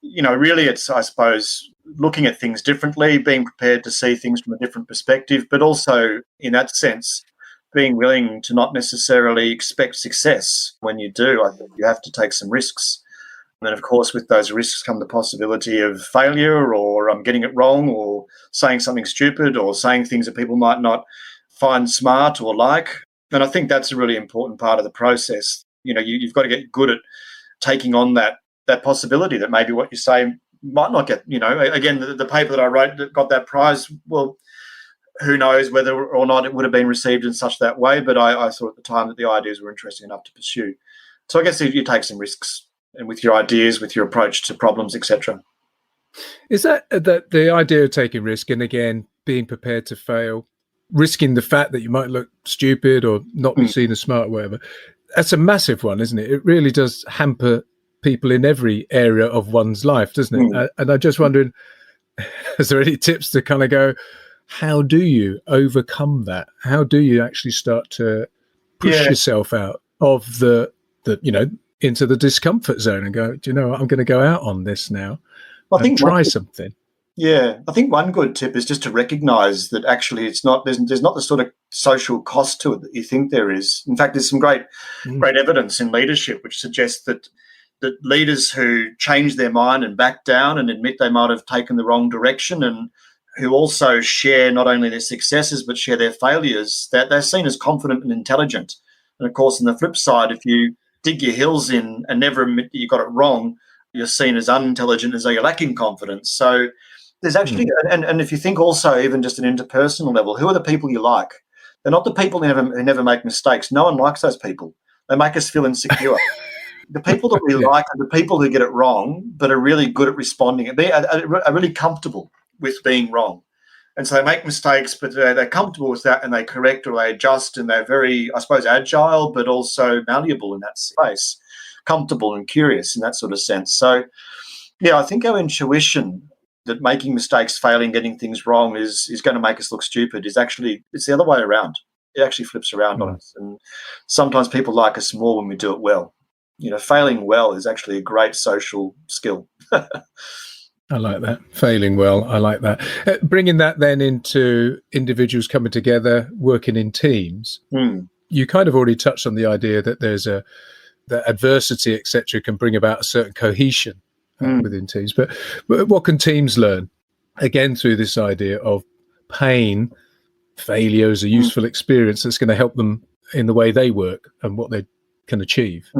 really it's, I suppose, looking at things differently, being prepared to see things from a different perspective, but also in that sense, being willing to not necessarily expect success when you do. I think you have to take some risks. And then, of course, with those risks come the possibility of failure or getting it wrong or saying something stupid or saying things that people might not find smart or like. And I think that's a really important part of the process. You've got to get good at taking on that possibility that maybe what you say might not get, again, the paper that I wrote that got that prize, well, who knows whether or not it would have been received in such that way. But I thought at the time that the ideas were interesting enough to pursue. So I guess you take some risks. And with your ideas, with your approach to problems, etc. Is that the idea of taking risk, and again, being prepared to fail, risking the fact that you might look stupid or not be seen as smart or whatever, that's a massive one, isn't it? It really does hamper people in every area of one's life, doesn't it? And I'm just wondering, is there any tips to kind of go, how do you overcome that? How do you actually start to push yourself out of the into the discomfort zone and go, do you know what, I'm going to go out on this now and try something? Yeah, I think one good tip is just to recognise that actually it's not there's not the sort of social cost to it that you think there is. In fact, there's some great evidence in leadership which suggests that leaders who change their mind and back down and admit they might have taken the wrong direction, and who also share not only their successes but share their failures, that they're seen as confident and intelligent. And of course, on the flip side, if you dig your heels in and never admit that you got it wrong, you're seen as unintelligent, as though you're lacking confidence. So there's actually, and if you think also even just at an interpersonal level, who are the people you like? They're not the people who never make mistakes. No one likes those people. They make us feel insecure. The people that we like are the people who get it wrong but are really good at responding and are really comfortable with being wrong. And so they make mistakes, but they're comfortable with that, and they correct or they adjust, and they're very, I suppose, agile, but also malleable in that space, comfortable and curious in that sort of sense. So, I think our intuition that making mistakes, failing, getting things wrong is going to make us look stupid it's the other way around. It actually flips around on us. And sometimes people like us more when we do it well. Failing well is actually a great social skill. I like that. Failing well. I like that. Bringing that then into individuals coming together, working in teams. You kind of already touched on the idea that that adversity, etc., can bring about a certain cohesion within teams. But what can teams learn, again, through this idea of pain, failure as a useful experience that's going to help them in the way they work and what they can achieve?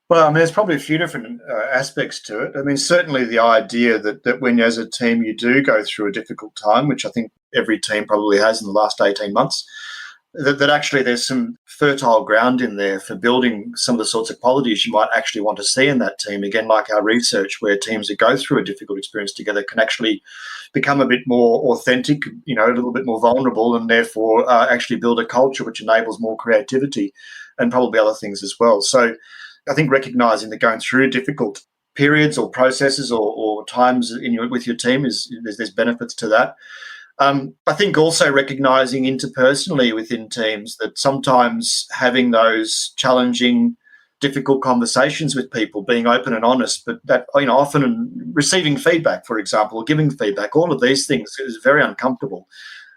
Well, I mean, there's probably a few different aspects to it. I mean, certainly the idea that when as a team you do go through a difficult time, which I think every team probably has in the last 18 months, that actually there's some fertile ground in there for building some of the sorts of qualities you might actually want to see in that team. Again, like our research, where teams that go through a difficult experience together can actually become a bit more authentic, a little bit more vulnerable, and therefore actually build a culture which enables more creativity and probably other things as well. So I think recognising that going through difficult periods or processes or times with your team there's benefits to that. I think also recognising interpersonally within teams that sometimes having those challenging, difficult conversations with people, being open and honest, but that often receiving feedback, for example, or giving feedback, all of these things is very uncomfortable.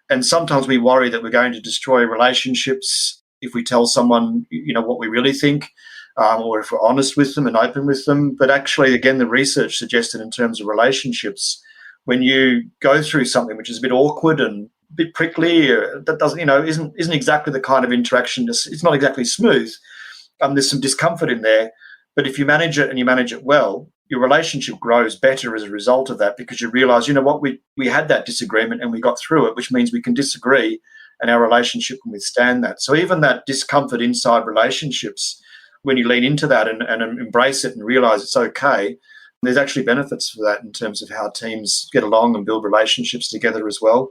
And sometimes we worry that we're going to destroy relationships if we tell someone what we really think. Or if we're honest with them and open with them. But actually, again, the research suggested in terms of relationships, when you go through something which is a bit awkward and a bit prickly, that doesn't, isn't exactly the kind of interaction. It's not exactly smooth. There's some discomfort in there. But if you manage it and you manage it well, your relationship grows better as a result of that, because you realize, you know what, we had that disagreement and we got through it, which means we can disagree and our relationship can withstand that. So even that discomfort inside relationships, when you lean into that and embrace it and realize it's okay, there's actually benefits for that in terms of how teams get along and build relationships together as well.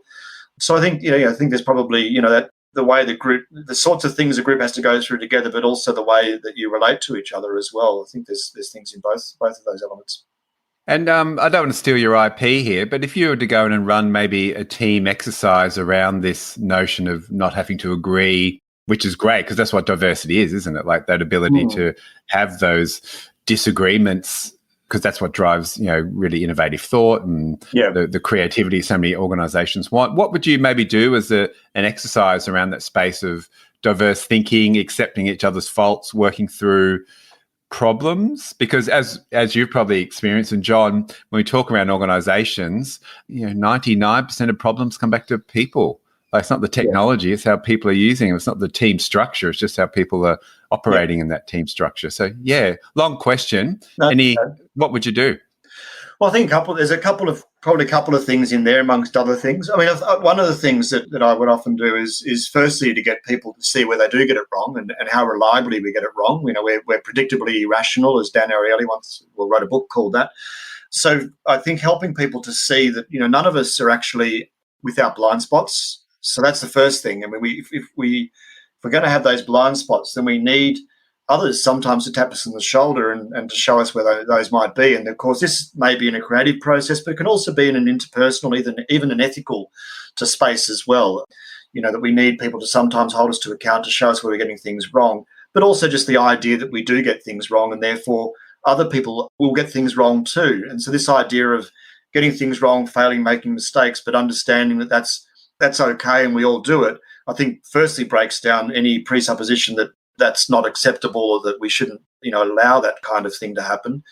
So I think, I think there's probably, that the way the sorts of things a group has to go through together, but also the way that you relate to each other as well. I think there's things in both of those elements. And I don't want to steal your IP here, but if you were to go in and run maybe a team exercise around this notion of not having to agree, which is great because that's what diversity is, isn't it? Like that ability to have those disagreements, because that's what drives, really innovative thought and the creativity so many organizations want. What would you maybe do as an exercise around that space of diverse thinking, accepting each other's faults, working through problems? Because as you've probably experienced, and John, when we talk around organizations, 99% of problems come back to people. Like, it's not the technology, it's how people are using it. It's not the team structure, it's just how people are operating in that team structure. So, long question. What would you do? Well, I think there's probably a couple of things in there amongst other things. I mean, one of the things that I would often do is firstly to get people to see where they do get it wrong and how reliably we get it wrong. We're predictably irrational, as Dan Ariely wrote a book called that. So I think helping people to see that, none of us are actually without blind spots. So that's the first thing. I mean, if we're going to have those blind spots, then we need others sometimes to tap us on the shoulder and to show us where those might be. And of course, this may be in a creative process, but it can also be in an interpersonal, even an ethical space as well. That we need people to sometimes hold us to account to show us where we're getting things wrong, but also just the idea that we do get things wrong and therefore other people will get things wrong too. And so this idea of getting things wrong, failing, making mistakes, but understanding that that's okay and we all do it, I think firstly breaks down any presupposition that that's not acceptable or that we shouldn't, allow that kind of thing to happen.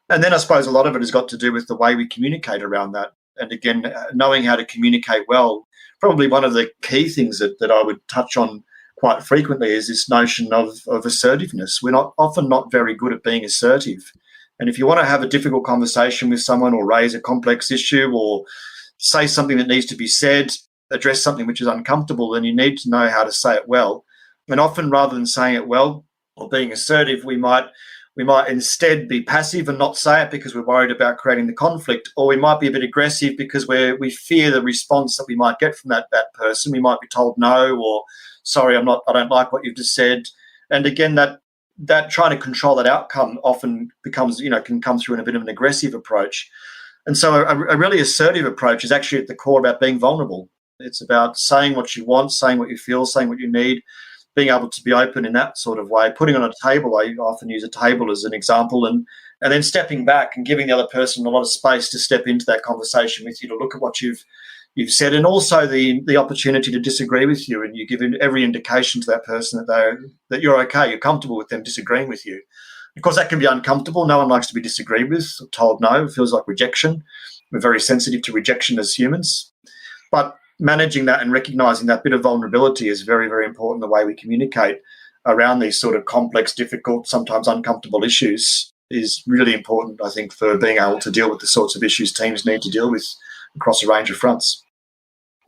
And then I suppose a lot of it has got to do with the way we communicate around that. And again, knowing how to communicate well, probably one of the key things that I would touch on quite frequently is this notion of assertiveness. We're often not very good at being assertive. And if you want to have a difficult conversation with someone or raise a complex issue or say something that needs to be said, address something which is uncomfortable, then you need to know how to say it well. And often rather than saying it well or being assertive, we might instead be passive and not say it because we're worried about creating the conflict, or we might be a bit aggressive because we fear the response that we might get from that person. We might be told no, or sorry, I don't like what you've just said. And again, that trying to control that outcome often becomes, can come through in a bit of an aggressive approach. And so a really assertive approach is actually at the core about being vulnerable. It's about saying what you want, saying what you feel, saying what you need, being able to be open in that sort of way, putting on a table. I often use a table as an example, and then stepping back and giving the other person a lot of space to step into that conversation with you, to look at what you've said, and also the opportunity to disagree with you, and you give every indication to that person that you're okay, you're comfortable with them disagreeing with you. Of course, that can be uncomfortable. No one likes to be disagreed with, told no. It feels like rejection. We're very sensitive to rejection as humans. But managing that and recognising that bit of vulnerability is very, very important, the way we communicate around these sort of complex, difficult, sometimes uncomfortable issues is really important, I think, for being able to deal with the sorts of issues teams need to deal with across a range of fronts.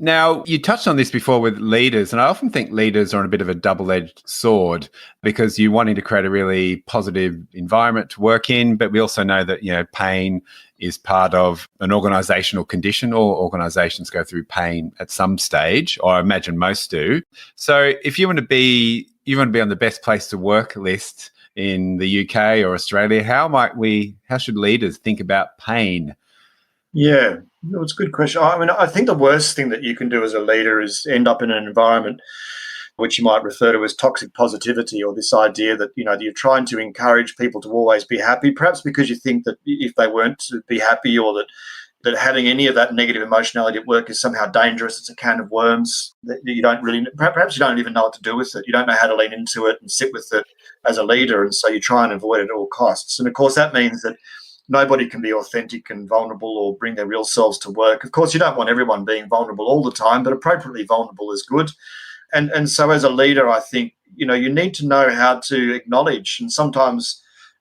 Now, you touched on this before with leaders, and I often think leaders are on a bit of a double-edged sword because you're wanting to create a really positive environment to work in, but we also know that, pain is part of an organizational condition. All organizations go through pain at some stage, or I imagine most do. So if you want to be on the best place to work list in the UK or Australia, how should leaders think about pain? Yeah, it's a good question. I mean, I think the worst thing that you can do as a leader is end up in an environment which you might refer to as toxic positivity, or this idea that, you're trying to encourage people to always be happy, perhaps because you think that if they weren't to be happy, or that having any of that negative emotionality at work is somehow dangerous. It's a can of worms that you don't really, perhaps you don't even know what to do with it. You don't know how to lean into it and sit with it as a leader. And so you try and avoid it at all costs. And of course, that means that nobody can be authentic and vulnerable or bring their real selves to work. Of course, you don't want everyone being vulnerable all the time, but appropriately vulnerable is good. And so as a leader, I think, you need to know how to acknowledge and sometimes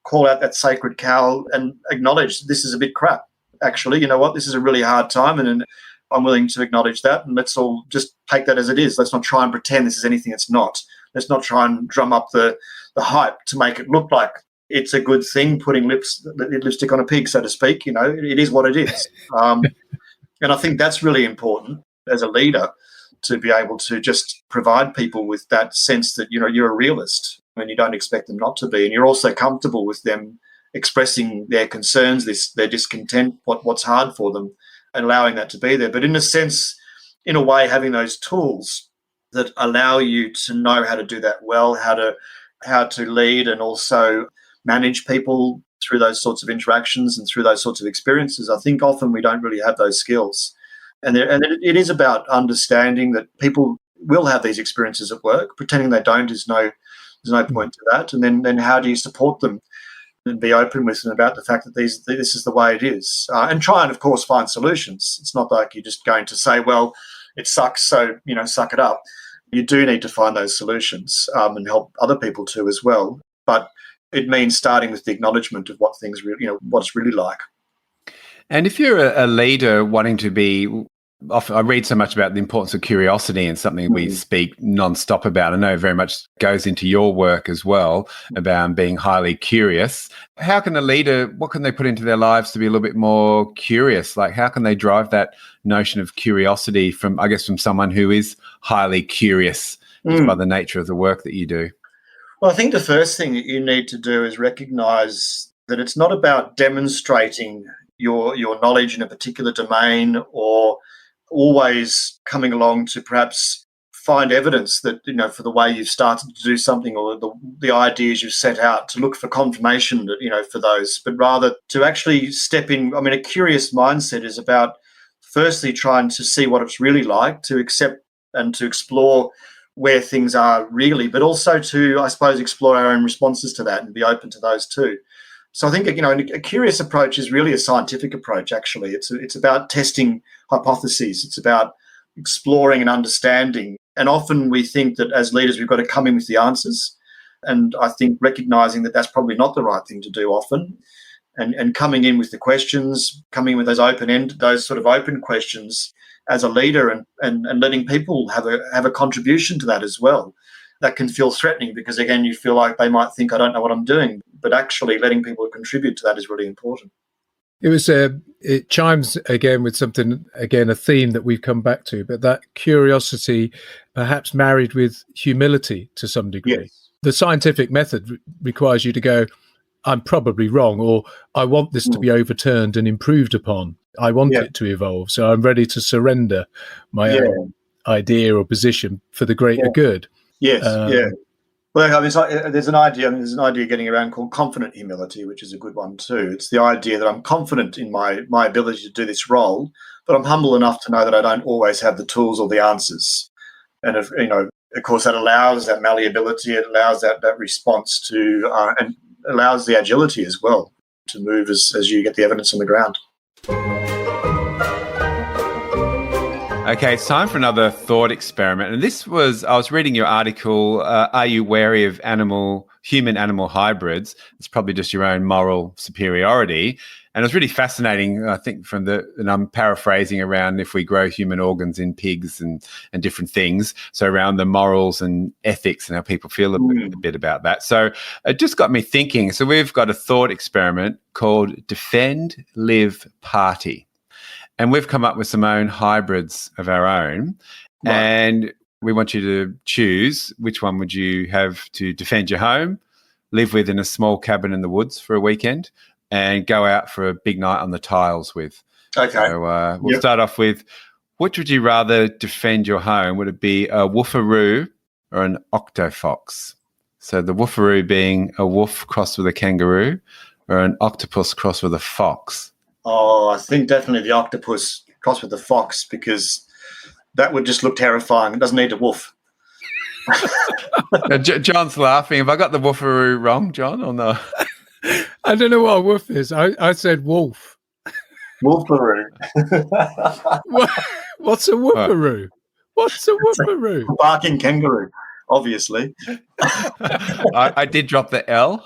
call out that sacred cow and acknowledge this is a bit crap. Actually, you know what? This is a really hard time, and I'm willing to acknowledge that, and let's all just take that as it is. Let's not try and pretend this is anything it's not. Let's not try and drum up the hype to make it look like it's a good thing, putting lipstick on a pig, so to speak. You know, it is what it is. And I think that's really important as a leader, to be able to just provide people with that sense that, you know, you're a realist and you don't expect them not to be. And you're also comfortable with them expressing their concerns, their discontent, what's hard for them, and allowing that to be there. But in a sense, in a way, having those tools that allow you to know how to do that well, how to lead and also manage people through those sorts of interactions and through those sorts of experiences. I think often we don't really have those skills. And it is about understanding that people will have these experiences at work. Pretending they don't there's no point to that. And then how do you support them and be open with them about the fact that this is the way it is, and try and, of course, find solutions. It's not like you're just going to say, well, it sucks, so, you know, suck it up. You do need to find those solutions and help other people too as well. But it means starting with the acknowledgement of what things really, you know, what it's really like. And if you're a leader wanting to be, often I read so much about the importance of curiosity, and something we speak non-stop about. I know very much goes into your work as well, about being highly curious. How can a leader, what can they put into their lives to be a little bit more curious? Like, how can they drive that notion of curiosity from someone who is highly curious just by the nature of the work that you do? Well, I think the first thing that you need to do is recognise that it's not about demonstrating your knowledge in a particular domain, or always coming along to perhaps find evidence that, you know, for the way you've started to do something, or the ideas you've set out, to look for confirmation that, you know, for those, but rather to actually step in. I mean, a curious mindset is about firstly trying to see what it's really like, to accept and to explore where things are really, but also to, I suppose, explore our own responses to that and be open to those too. So I think, you know, a curious approach is really a scientific approach, actually. It's about testing hypotheses. It's about exploring and understanding. And often we think that as leaders we've got to come in with the answers. And I think recognising that that's probably not the right thing to do often. And coming in with the questions, coming with those sort of open questions as a leader, and letting people have a contribution to that as well. That can feel threatening because, again, you feel like they might think, I don't know what I'm doing. But actually letting people contribute to that is really important. It chimes again with something, again, a theme that we've come back to, but that curiosity perhaps married with humility to some degree. Yes. The scientific method requires you to go, I'm probably wrong, or I want this to be overturned and improved upon. I want it to evolve, so I'm ready to surrender my own idea or position for the greater good. Yes, Well, I mean, there's an idea getting around called confident humility, which is a good one too. It's the idea that I'm confident in my ability to do this role, but I'm humble enough to know that I don't always have the tools or the answers. And if, you know, of course, that allows that malleability. It allows that response to, and allows the agility as well to move as you get the evidence on the ground. Okay, it's time for another thought experiment. And I was reading your article, Are You Wary of Human-Animal Hybrids? It's probably just your own moral superiority. And it was really fascinating, I think, and I'm paraphrasing around if we grow human organs in pigs and different things. So around the morals and ethics and how people feel a bit about that. So it just got me thinking. So we've got a thought experiment called Defend, Live, Party. And we've come up with some own hybrids of our own. Right. And we want you to choose which one would you have to defend your home, live with in a small cabin in the woods for a weekend, and go out for a big night on the tiles with. Okay. So we'll start off with, which would you rather defend your home? Would it be a woofaroo or an octofox? So the woofaroo being a wolf crossed with a kangaroo, or an octopus crossed with a fox? Oh, I think definitely the octopus crossed with the fox, because that would just look terrifying. It doesn't need a wolf. John's laughing. Have I got the woofaroo wrong, John, or no? I don't know what a woof is. I said wolf. Wolfaroo. What's a woofaroo? What's a woofaroo? A barking kangaroo, obviously. I did drop the L.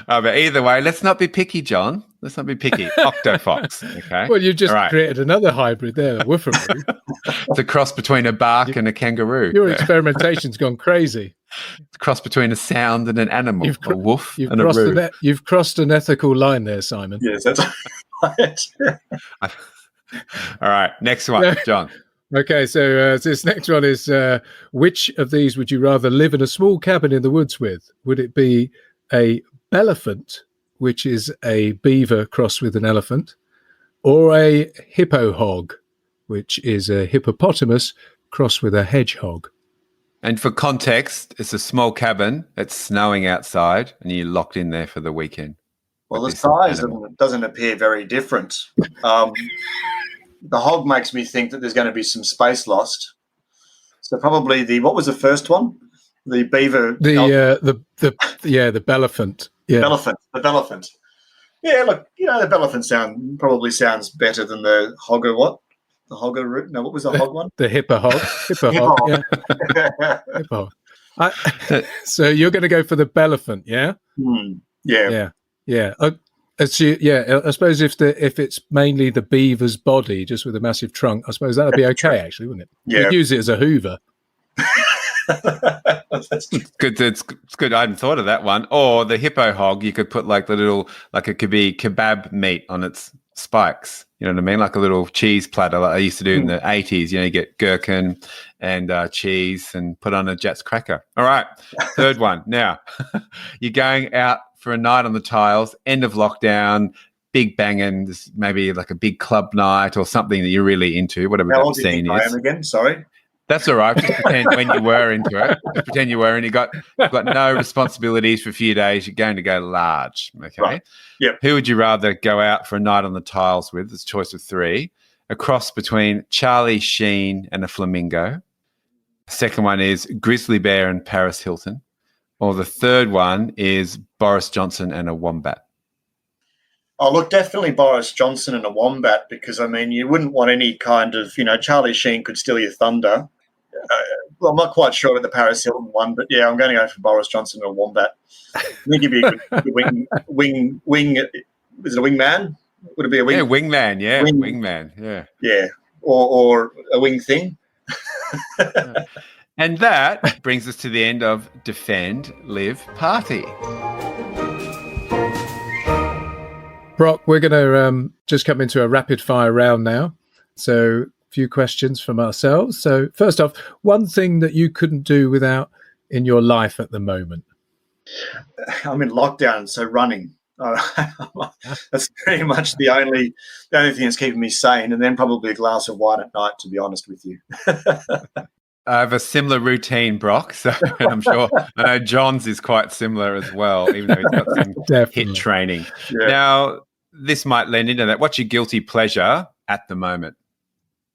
But either way, let's not be picky, John. Let's not be picky. Octofox, okay? Well, you've just created another hybrid there, a woofaroo. It's a cross between a bark and a kangaroo. Your experimentation's gone crazy. It's a cross between a sound and an animal, a woof and a roo. You've crossed an ethical line there, Simon. Yes, that's right. All right, next one, John. Okay, so this next one is, which of these would you rather live in a small cabin in the woods with? Would it be a belephant, which is a beaver crossed with an elephant, or a hippo hog, which is a hippopotamus crossed with a hedgehog? And for context, it's a small cabin, it's snowing outside, and you're locked in there for the weekend. Well, the size doesn't appear very different. The hog makes me think that there's going to be some space lost. So probably what was the first one? The beaver. The belephant. Yeah. The belephant. Yeah, look, the belephant probably sounds better than the hog or what? The hog or no? What was the hog one? The hippo hog. Hippo hog. Yeah. Hippo hog. So you're going to go for the belephant, yeah? Yeah. Yeah. I suppose if it's mainly the beaver's body, just with a massive trunk, I suppose that would be okay, actually, wouldn't it? Yeah. You'd use it as a hoover. That's good. It's good. I hadn't thought of that one. Or the hippo hog, you could put like it could be kebab meat on its spikes. You know what I mean? Like a little cheese platter, like I used to do in the 80s. You get gherkin and cheese and put on a Jats cracker. All right, third one. Now, you're going out for a night on the tiles, end of lockdown, big banging, maybe like a big club night or something that you're really into, whatever that scene is. I am again, sorry. That's all right. Just pretend when you were into it. Just pretend you were, and you've got no responsibilities for a few days. You're going to go large, okay? Right. Yep. Who would you rather go out for a night on the tiles with? There's a choice of three. A cross between Charlie Sheen and a flamingo. The second one is Grizzly Bear and Paris Hilton. Or the third one is Boris Johnson and a wombat. Oh, look, definitely Boris Johnson and a wombat, because, I mean, you wouldn't want any kind of, Charlie Sheen could steal your thunder. Well, I'm not quite sure about the Paris Hilton one, but, yeah, I'm going to go for Boris Johnson and a wombat. I think he'd be a good wing. Is it a wingman? Would it be a wing? Yeah, wingman, yeah. Wingman, yeah. Yeah, or a wing thing. And that brings us to the end of Defend, Live, Party. Brock, we're going to just come into a rapid fire round now. So a few questions from ourselves. So first off, one thing that you couldn't do without in your life at the moment? I'm in lockdown, so running. That's pretty much the only thing that's keeping me sane, and then probably a glass of wine at night, to be honest with you. I have a similar routine, Brock, so I'm sure. I know John's is quite similar as well, even though he's got some HIIT training. Yeah. Now, this might lend into that. What's your guilty pleasure at the moment?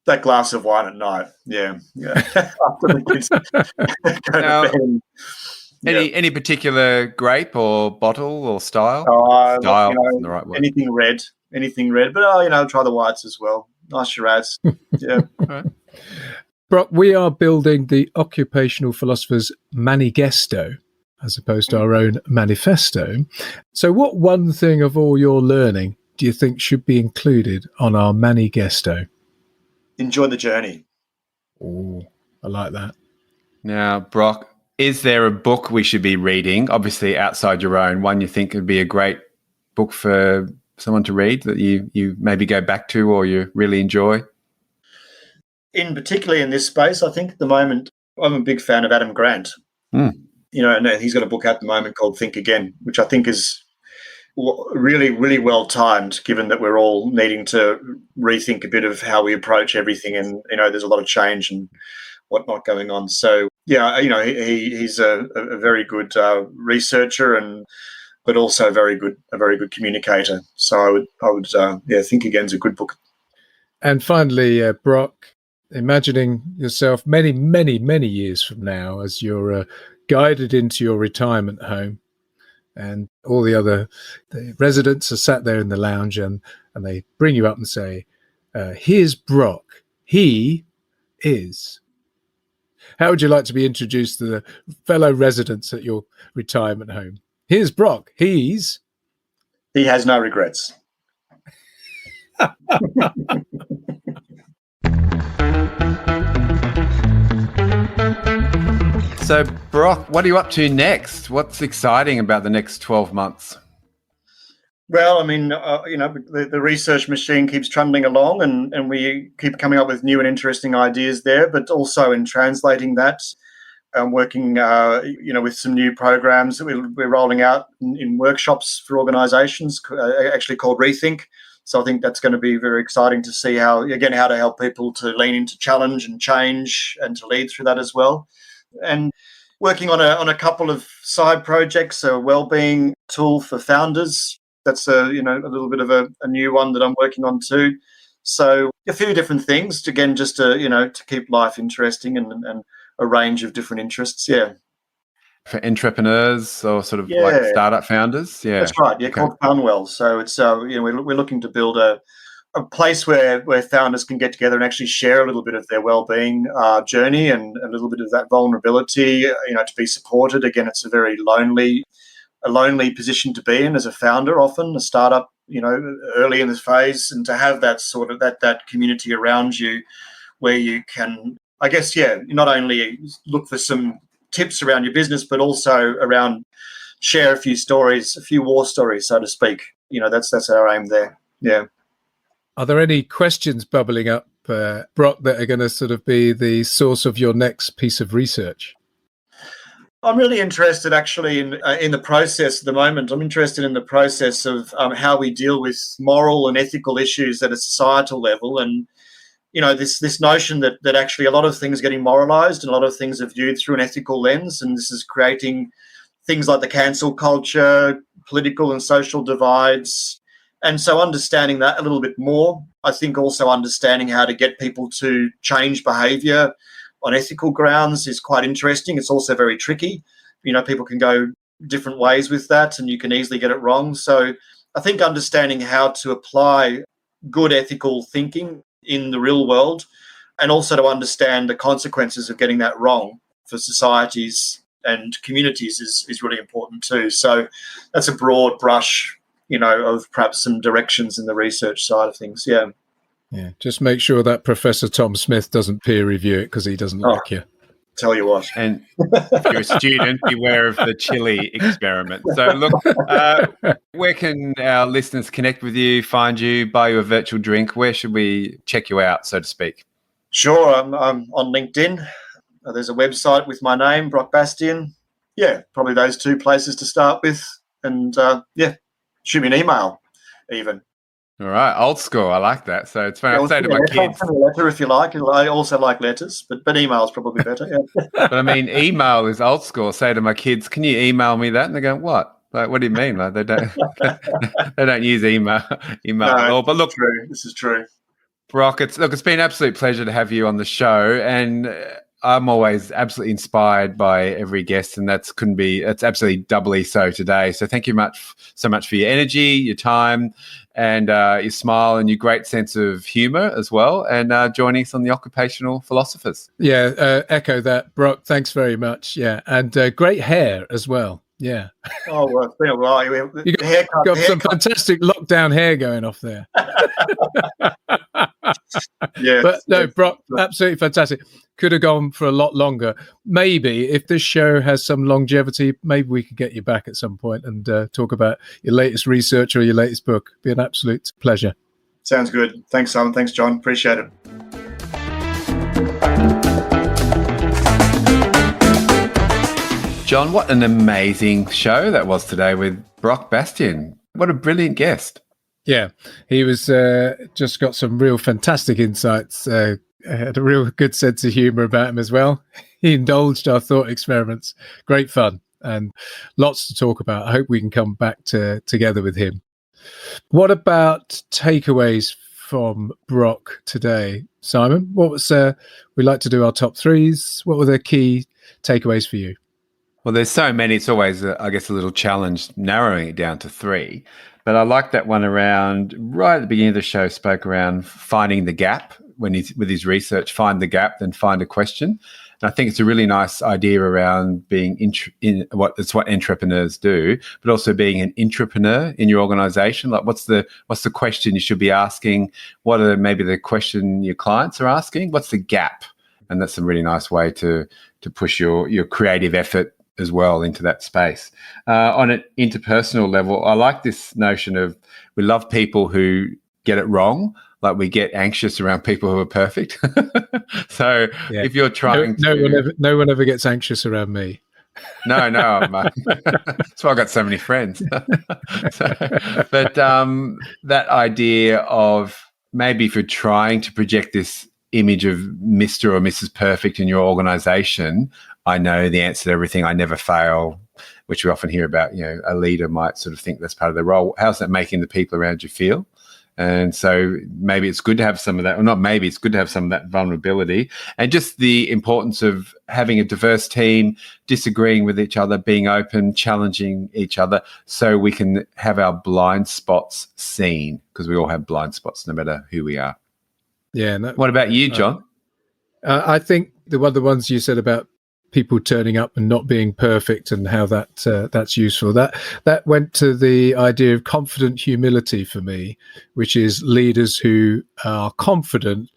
That glass of wine at night, yeah. After the kids go to bed. Any particular grape or bottle or style? Style, isn't the right word. Anything red, but try the whites as well. Nice Shiraz, yeah. All right. Brock, we are building the Occupational Philosophers Manifesto as opposed to our own manifesto. So what one thing of all your learning do you think should be included on our Manifesto? Enjoy the journey. Oh, I like that. Now, Brock, is there a book we should be reading, obviously outside your own, one you think would be a great book for someone to read that you maybe go back to or you really enjoy? Particularly in this space, I think at the moment, I'm a big fan of Adam Grant. And he's got a book at the moment called Think Again, which I think is really, really well timed, given that we're all needing to rethink a bit of how we approach everything. And, there's a lot of change and whatnot going on. So, he's a very good researcher but also a very good communicator. So I would Think Again's a good book. And finally, Brock, imagining yourself many, many, many years from now as you're guided into your retirement home and all the residents are sat there in the lounge and they bring you up and say, here's Brock. He is. How would you like to be introduced to the fellow residents at your retirement home? Here's Brock. He has no regrets. So, Brock, what are you up to next? What's exciting about the next 12 months? Well, I mean, the research machine keeps trundling along, and we keep coming up with new and interesting ideas there, but also in translating that, working, with some new programs that we're rolling out in workshops for organisations, actually called Rethink. So I think that's going to be very exciting to see how to help people to lean into challenge and change and to lead through that as well. And working on a couple of side projects, a wellbeing tool for founders. That's a little bit of a new one that I'm working on too. So a few different things to keep life interesting and a range of different interests. Yeah. For entrepreneurs or sort of like startup founders. Yeah. That's right. Yeah. Okay. Called Funwell. So it's we're looking to build a place where founders can get together and actually share a little bit of their well-being journey and a little bit of that vulnerability, to be supported. Again, it's a very lonely position to be in as a founder, often a startup, early in this phase, and to have that sort of that community around you where you can, I guess, not only look for some tips around your business, but also around share a few stories, a few war stories, so to speak. That's our aim there. Yeah. Are there any questions bubbling up, Brock, that are going to sort of be the source of your next piece of research? I'm really interested, actually, in the process at the moment. I'm interested in the process of how we deal with moral and ethical issues at a societal level, and this notion that actually a lot of things are getting moralised and a lot of things are viewed through an ethical lens, and this is creating things like the cancel culture, political and social divides. And so understanding that a little bit more, I think also understanding how to get people to change behaviour on ethical grounds is quite interesting. It's also very tricky. People can go different ways with that and you can easily get it wrong. So I think understanding how to apply good ethical thinking in the real world and also to understand the consequences of getting that wrong for societies and communities is really important too. So that's a broad brush, of perhaps some directions in the research side of things. Yeah. Yeah, just make sure that Professor Tom Smith doesn't peer review it because he doesn't like you. Tell you what. And if you're a student, beware of the chili experiment. So look, where can our listeners connect with you, find you, buy you a virtual drink? Where should we check you out, so to speak? Sure, I'm on LinkedIn. There's a website with my name, Brock Bastian. Yeah, probably those two places to start with. And shoot me an email even. All right, old school. I like that. So it's funny. I say to my kids, send a letter if you like. I also like letters, but email is probably better. Yeah. But I mean, email is old school. I say to my kids, "Can you email me that?" And they go, "What? Like, what do you mean? Like, they don't they don't use email at all." But look, this is true. Brock, it's been an absolute pleasure to have you on the show, and I'm always absolutely inspired by every guest, and it's absolutely doubly so today. So thank you so much for your energy, your time, and your smile and your great sense of humour as well, and joining us on the Occupational Philosophers. Yeah, echo that, Brock. Thanks very much. Yeah, and great hair as well. Yeah. Oh, well, it's been a while. You got some fantastic lockdown hair going off there. Yeah, but no, Brock, absolutely fantastic. Could have gone for a lot longer. Maybe if this show has some longevity, maybe we could get you back at some point and talk about your latest research or your latest book. It'd be an absolute pleasure. Sounds good. Thanks, Simon. Thanks, John. Appreciate it. John, what an amazing show that was today with Brock Bastian. What a brilliant guest. Yeah, he was just got some real fantastic insights, had a real good sense of humour about him as well. He indulged our thought experiments. Great fun and lots to talk about. I hope we can come back together with him. What about takeaways from Brock today? Simon, what was we like to do our top threes. What were the key takeaways for you? Well, there's so many. It's always, I guess, a little challenge narrowing it down to three. But I like that one around right at the beginning of the show, spoke around finding the gap with his research, find the gap, then find a question. And I think it's a really nice idea around being what entrepreneurs do, but also being an intrapreneur in your organization. Like, what's the question you should be asking? What are maybe the question your clients are asking? What's the gap? And that's a really nice way to push your creative effort as well into that space. On an interpersonal level, I like this notion of we love people who get it wrong. Like, we get anxious around people who are perfect. So if you're trying no one ever gets anxious around me. No. That's why I got so many friends. But that idea of maybe if you're trying to project this image of Mr. or Mrs. Perfect in your organization, I know the answer to everything, I never fail, which we often hear about. A leader might sort of think that's part of their role. How's that making the people around you feel? And so maybe it's good to have some of that, or not maybe, it's good to have some of that vulnerability, and just the importance of having a diverse team, disagreeing with each other, being open, challenging each other, so we can have our blind spots seen, because we all have blind spots no matter who we are. Yeah. What about you, John? I think the ones you said about people turning up and not being perfect and how that's useful. That went to the idea of confident humility for me, which is leaders who are confident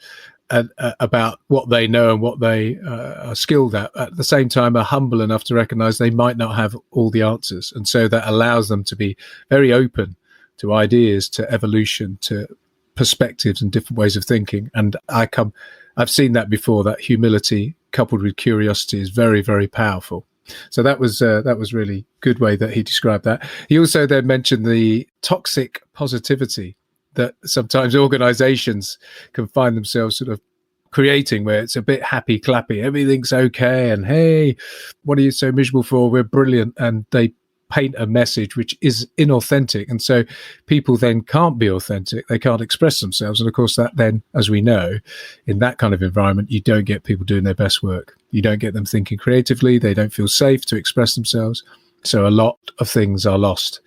about what they know and what they are skilled at the same time are humble enough to recognize they might not have all the answers. And so that allows them to be very open to ideas, to evolution, to perspectives and different ways of thinking. And I've seen that before, that humility coupled with curiosity is very, very powerful. So that was really good way that he described that. He also then mentioned the toxic positivity that sometimes organizations can find themselves sort of creating, where it's a bit happy clappy, everything's okay, and hey, what are you so miserable for? We're brilliant. And they paint a message which is inauthentic, and so people then can't be authentic, they can't express themselves, and of course that then, as we know, in that kind of environment, you don't get people doing their best work, you don't get them thinking creatively, they don't feel safe to express themselves, so a lot of things are lost.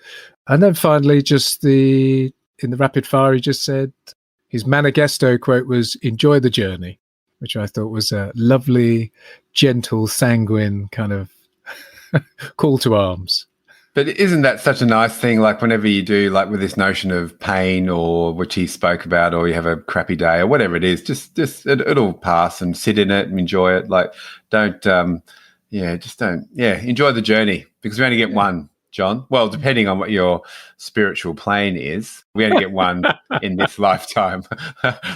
And then finally, in the rapid fire, he just said his manifesto quote was "enjoy the journey," which I thought was a lovely, gentle, sanguine kind of call to arms. But isn't that such a nice thing? Like, whenever you do, like with this notion of pain, or which he spoke about, or you have a crappy day or whatever it is, just it'll pass, and sit in it and enjoy it. Like, enjoy the journey, because we only get one, John. Well, depending on what your spiritual plane is, we only get one in this lifetime.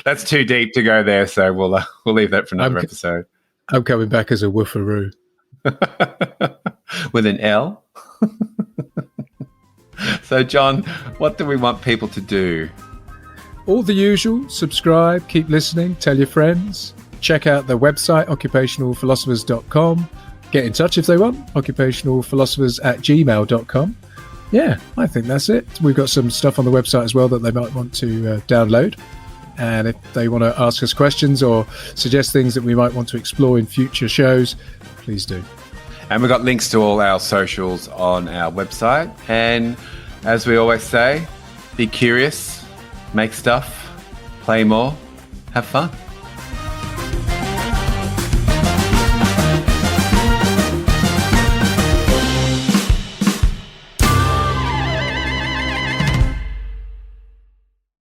That's too deep to go there, so we'll leave that for another episode. I'm coming back as a woofaroo. With an L. So, John, what do we want people to do? All the usual: subscribe, keep listening, tell your friends, check out the website occupationalphilosophers.com, get in touch if they want, occupationalphilosophers@gmail.com. Yeah, I think that's it. We've got some stuff on the website as well that they might want to download, and if they want to ask us questions or suggest things that we might want to explore in future shows, please do. And we've got links to all our socials on our website. And as we always say, be curious, make stuff, play more, have fun.